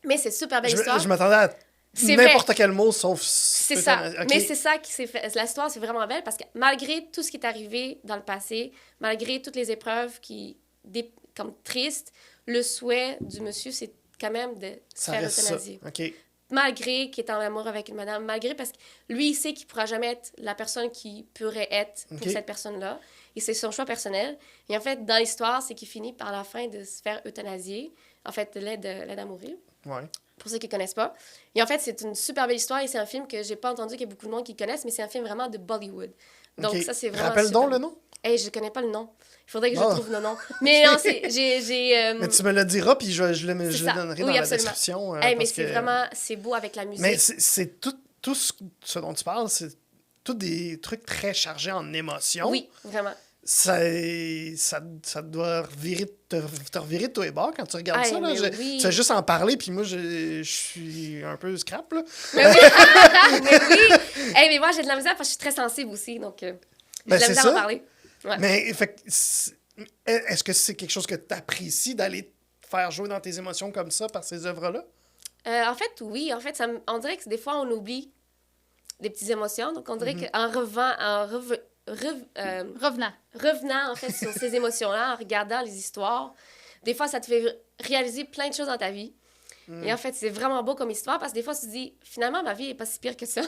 Mais c'est super belle histoire. Je m'attendais à n'importe quel mot, sauf... C'est ça. Okay. Mais c'est ça qui s'est fait. L'histoire, c'est vraiment belle parce que malgré tout ce qui est arrivé dans le passé, malgré toutes les épreuves comme tristes, le souhait du monsieur, c'est quand même de se faire euthanasier. Okay. Malgré qu'il est en amour avec une madame, malgré parce que lui, il sait qu'il ne pourra jamais être la personne qu'il pourrait être pour cette personne-là. Et c'est son choix personnel. Et en fait, dans l'histoire, c'est qu'il finit par la fin de se faire euthanasier. En fait, l'aide à mourir. Ouais. Pour ceux qui ne connaissent pas. Et en fait, c'est une super belle histoire et c'est un film que j'ai pas entendu qu'il y a beaucoup de monde qui connaissent, mais c'est un film vraiment de Bollywood. Donc ça, c'est vraiment Rappelle donc le nom? Hey, je connais pas le nom. Il faudrait que je trouve le nom. Mais non, Mais tu me le diras, puis je le donnerai dans la description. Hey, mais c'est vraiment... C'est beau avec la musique. Mais c'est tout ce dont tu parles, c'est tous des trucs très chargés en émotions. Oui, vraiment. Ça doit te revirer de tous les bords quand tu regardes ça. Là. Oui. Tu sais juste en parler, puis moi, je suis un peu scrap. Là. Mais oui! Mais oui! Hey, mais moi, j'ai de la misère parce que je suis très sensible aussi, donc j'ai de la misère à en parler. Ouais. Mais est-ce que c'est quelque chose que tu apprécies d'aller faire jouer dans tes émotions comme ça par ces œuvres-là? En fait, oui. En fait, on dirait que des fois, on oublie des petites émotions. Donc, on dirait qu'en revenant, en fait, sur ces émotions-là, en regardant les histoires, des fois, ça te fait réaliser plein de choses dans ta vie. Et en fait, c'est vraiment beau comme histoire parce que des fois, tu te dis, finalement, ma vie n'est pas si pire que ça.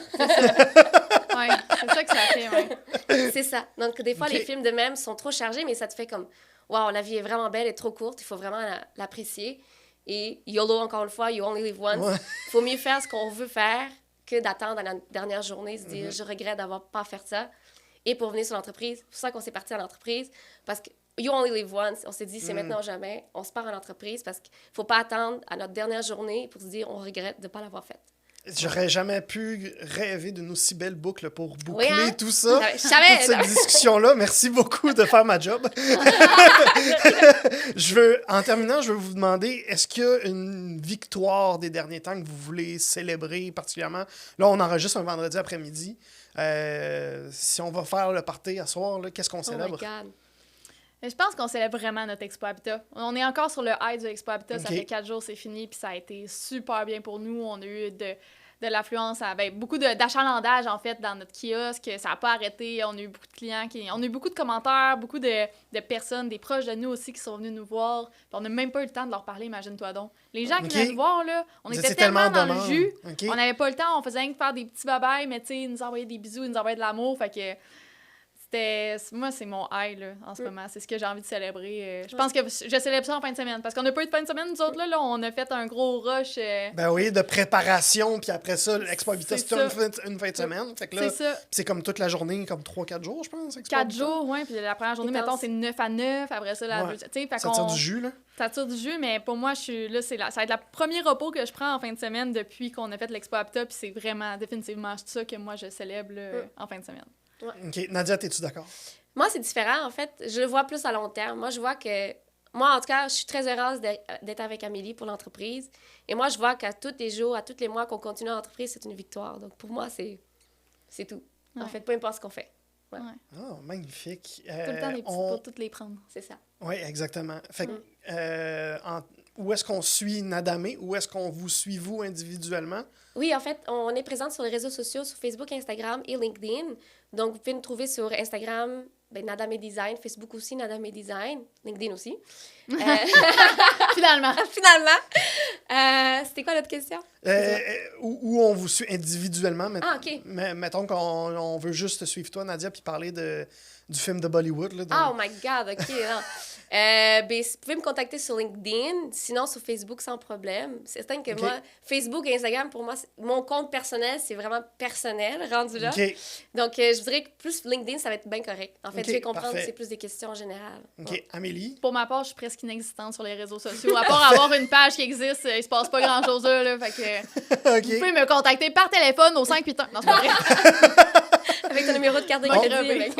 Oui, c'est ça que ça fait, oui. C'est ça. Donc, des fois, les films de même sont trop chargés, mais ça te fait comme, waouh, la vie est vraiment belle et trop courte, il faut vraiment l'apprécier. Et YOLO, encore une fois, you only live once. Il faut mieux faire ce qu'on veut faire que d'attendre à la dernière journée, se dire, je regrette d'avoir pas fait ça. Et pour venir sur l'entreprise, c'est pour ça qu'on s'est parti à l'entreprise, parce que you only live once. On s'est dit, c'est maintenant ou jamais. On se part en entreprise parce qu'il ne faut pas attendre à notre dernière journée pour se dire, on regrette de ne pas l'avoir faite. J'aurais jamais pu rêver d'une aussi belle boucle pour boucler Oui, hein? tout ça. Je savais. Toute cette discussion-là. Merci beaucoup de faire ma job. En terminant, je veux vous demander, est-ce qu'il y a une victoire des derniers temps que vous voulez célébrer particulièrement? Là, on enregistre un vendredi après-midi. Si on va faire le party à soir, là, qu'est-ce qu'on Oh my célèbre? God. Je pense qu'on célèbre vraiment notre Expo Habitat. On est encore sur le high du Expo Habitat. Ça Ok. fait 4 jours, c'est fini, puis ça a été super bien pour nous. On a eu de l'affluence, beaucoup d'achalandage, en fait, dans notre kiosque. Ça n'a pas arrêté. On a eu beaucoup de clients, on a eu beaucoup de commentaires, beaucoup de personnes, des proches de nous aussi qui sont venus nous voir. Puis on n'a même pas eu le temps de leur parler, imagine-toi donc. Les gens qui Ok. venaient nous voir, là, on Vous était étiez tellement dans de le monde. jus. Ok. On n'avait pas le temps, on faisait rien que faire des petits babayes, mais tu sais, ils nous envoyaient des bisous, ils nous envoyaient de l'amour. Fait que moi, c'est mon high, là, en ce moment. C'est ce que j'ai envie de célébrer. Je pense que je célèbre ça en fin de semaine. Parce qu'on n'a pas eu de fin de semaine, nous autres, là. On a fait un gros rush. Ben oui, de préparation, puis après ça, l'Expo Habitat, C'est c'est ça. une fin de semaine. Fait que là, C'est ça. c'est comme toute la journée, comme 3-4 jours, je pense. Expo 4 Habitat. jours, oui. Puis la première journée, Intense. mettons, c'est 9 à 9. Après ça, la Ouais. deuxième. Tu sais, fait Ça qu'on. tire du jus, là. Ça tire du jus, mais pour moi, ça va être le premier repos que je prends en fin de semaine depuis qu'on a fait l'Expo Habitat. Puis c'est vraiment, définitivement, ça que moi, je célèbre là, en fin de semaine. OK. Nadia, t'es-tu d'accord? Moi, c'est différent, en fait. Je le vois plus à long terme. Moi, je vois que... Moi, en tout cas, je suis très heureuse d'être avec Amélie pour l'entreprise. Et moi, je vois qu'à tous les jours, à tous les mois qu'on continue l'entreprise, c'est une victoire. Donc, pour moi, c'est tout. En Ouais. fait, peu importe ce qu'on fait. Ouais. Oh, magnifique. Tout le temps, des petits pour toutes les prendre. C'est ça. Oui, exactement. Fait que, où est-ce qu'on suit Nadamé? Où est-ce qu'on vous suit, vous, individuellement? Oui, en fait, on est présente sur les réseaux sociaux, sur Facebook, Instagram et LinkedIn. Donc, vous pouvez nous trouver sur Instagram, Nadamé Design, Facebook aussi, Nadamé Design, LinkedIn aussi. Finalement. Finalement. C'était quoi l'autre question? Où on vous suit individuellement. Ah, OK. Mettons qu'on veut juste te suivre toi, Nadia, puis parler du film de Bollywood. Là, Oh my God, OK. Non. Vous pouvez me contacter sur LinkedIn, sinon sur Facebook sans problème. C'est certain que OK. moi, Facebook et Instagram, pour moi, mon compte personnel, c'est vraiment personnel, rendu là. OK. Donc, je dirais que plus LinkedIn, ça va être bien correct. En fait, OK, je vais comprendre parfait. que c'est plus des questions en général. OK. Ouais. Amélie? Pour ma part, je suis presque inexistante sur les réseaux sociaux. À part avoir une page qui existe, il se passe pas grand-chose là. Fait que OK. vous pouvez me contacter par téléphone au 581. Non, c'est pas vrai. Avec ton numéro de carte de Bon, crédit. avec-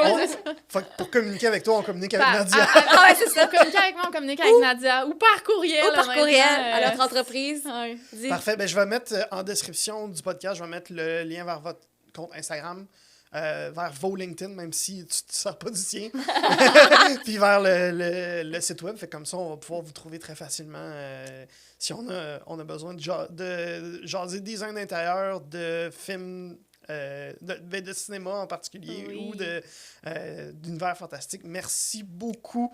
Fait que pour communiquer avec toi, on communique avec Nadia. Ah ouais, c'est ça. Communiquer avec moi, on communique avec Nadia. Ou par courriel. Ou par courriel honnêtement, à notre entreprise. Ouais. Dis- Parfait. Ben, je vais mettre en description du podcast, je vais mettre le lien vers votre compte Instagram, vers vos LinkedIn, même si tu ne te sers pas du tien. Puis vers le site web. Fait que comme ça, on va pouvoir vous trouver très facilement si on a besoin de jaser design d'intérieur, de films. De cinéma en particulier Oui. ou d'univers fantastique. Merci beaucoup,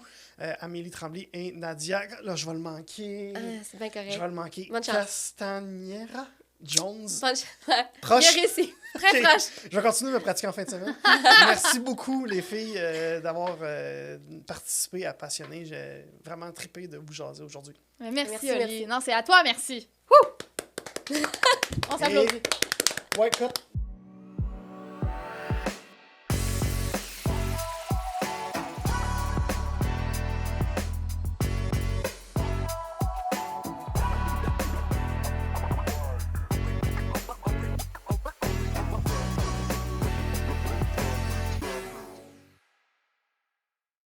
Amélie Tremblay et Nadia. Là, je vais le manquer. c'est bien correct. Je vais le manquer. Bonne chance. Castagnera Jones. Bonne ch- Proche. Bien réussi. Très Ok. proche. Je vais continuer de me pratiquer en fin de semaine. Merci beaucoup, les filles, d'avoir participé à Passionné. J'ai vraiment trippé de vous jaser aujourd'hui. Merci, Merci, Oli. merci. Non, c'est à toi, merci. Wouh! On s'applaudit. Ouais, cut.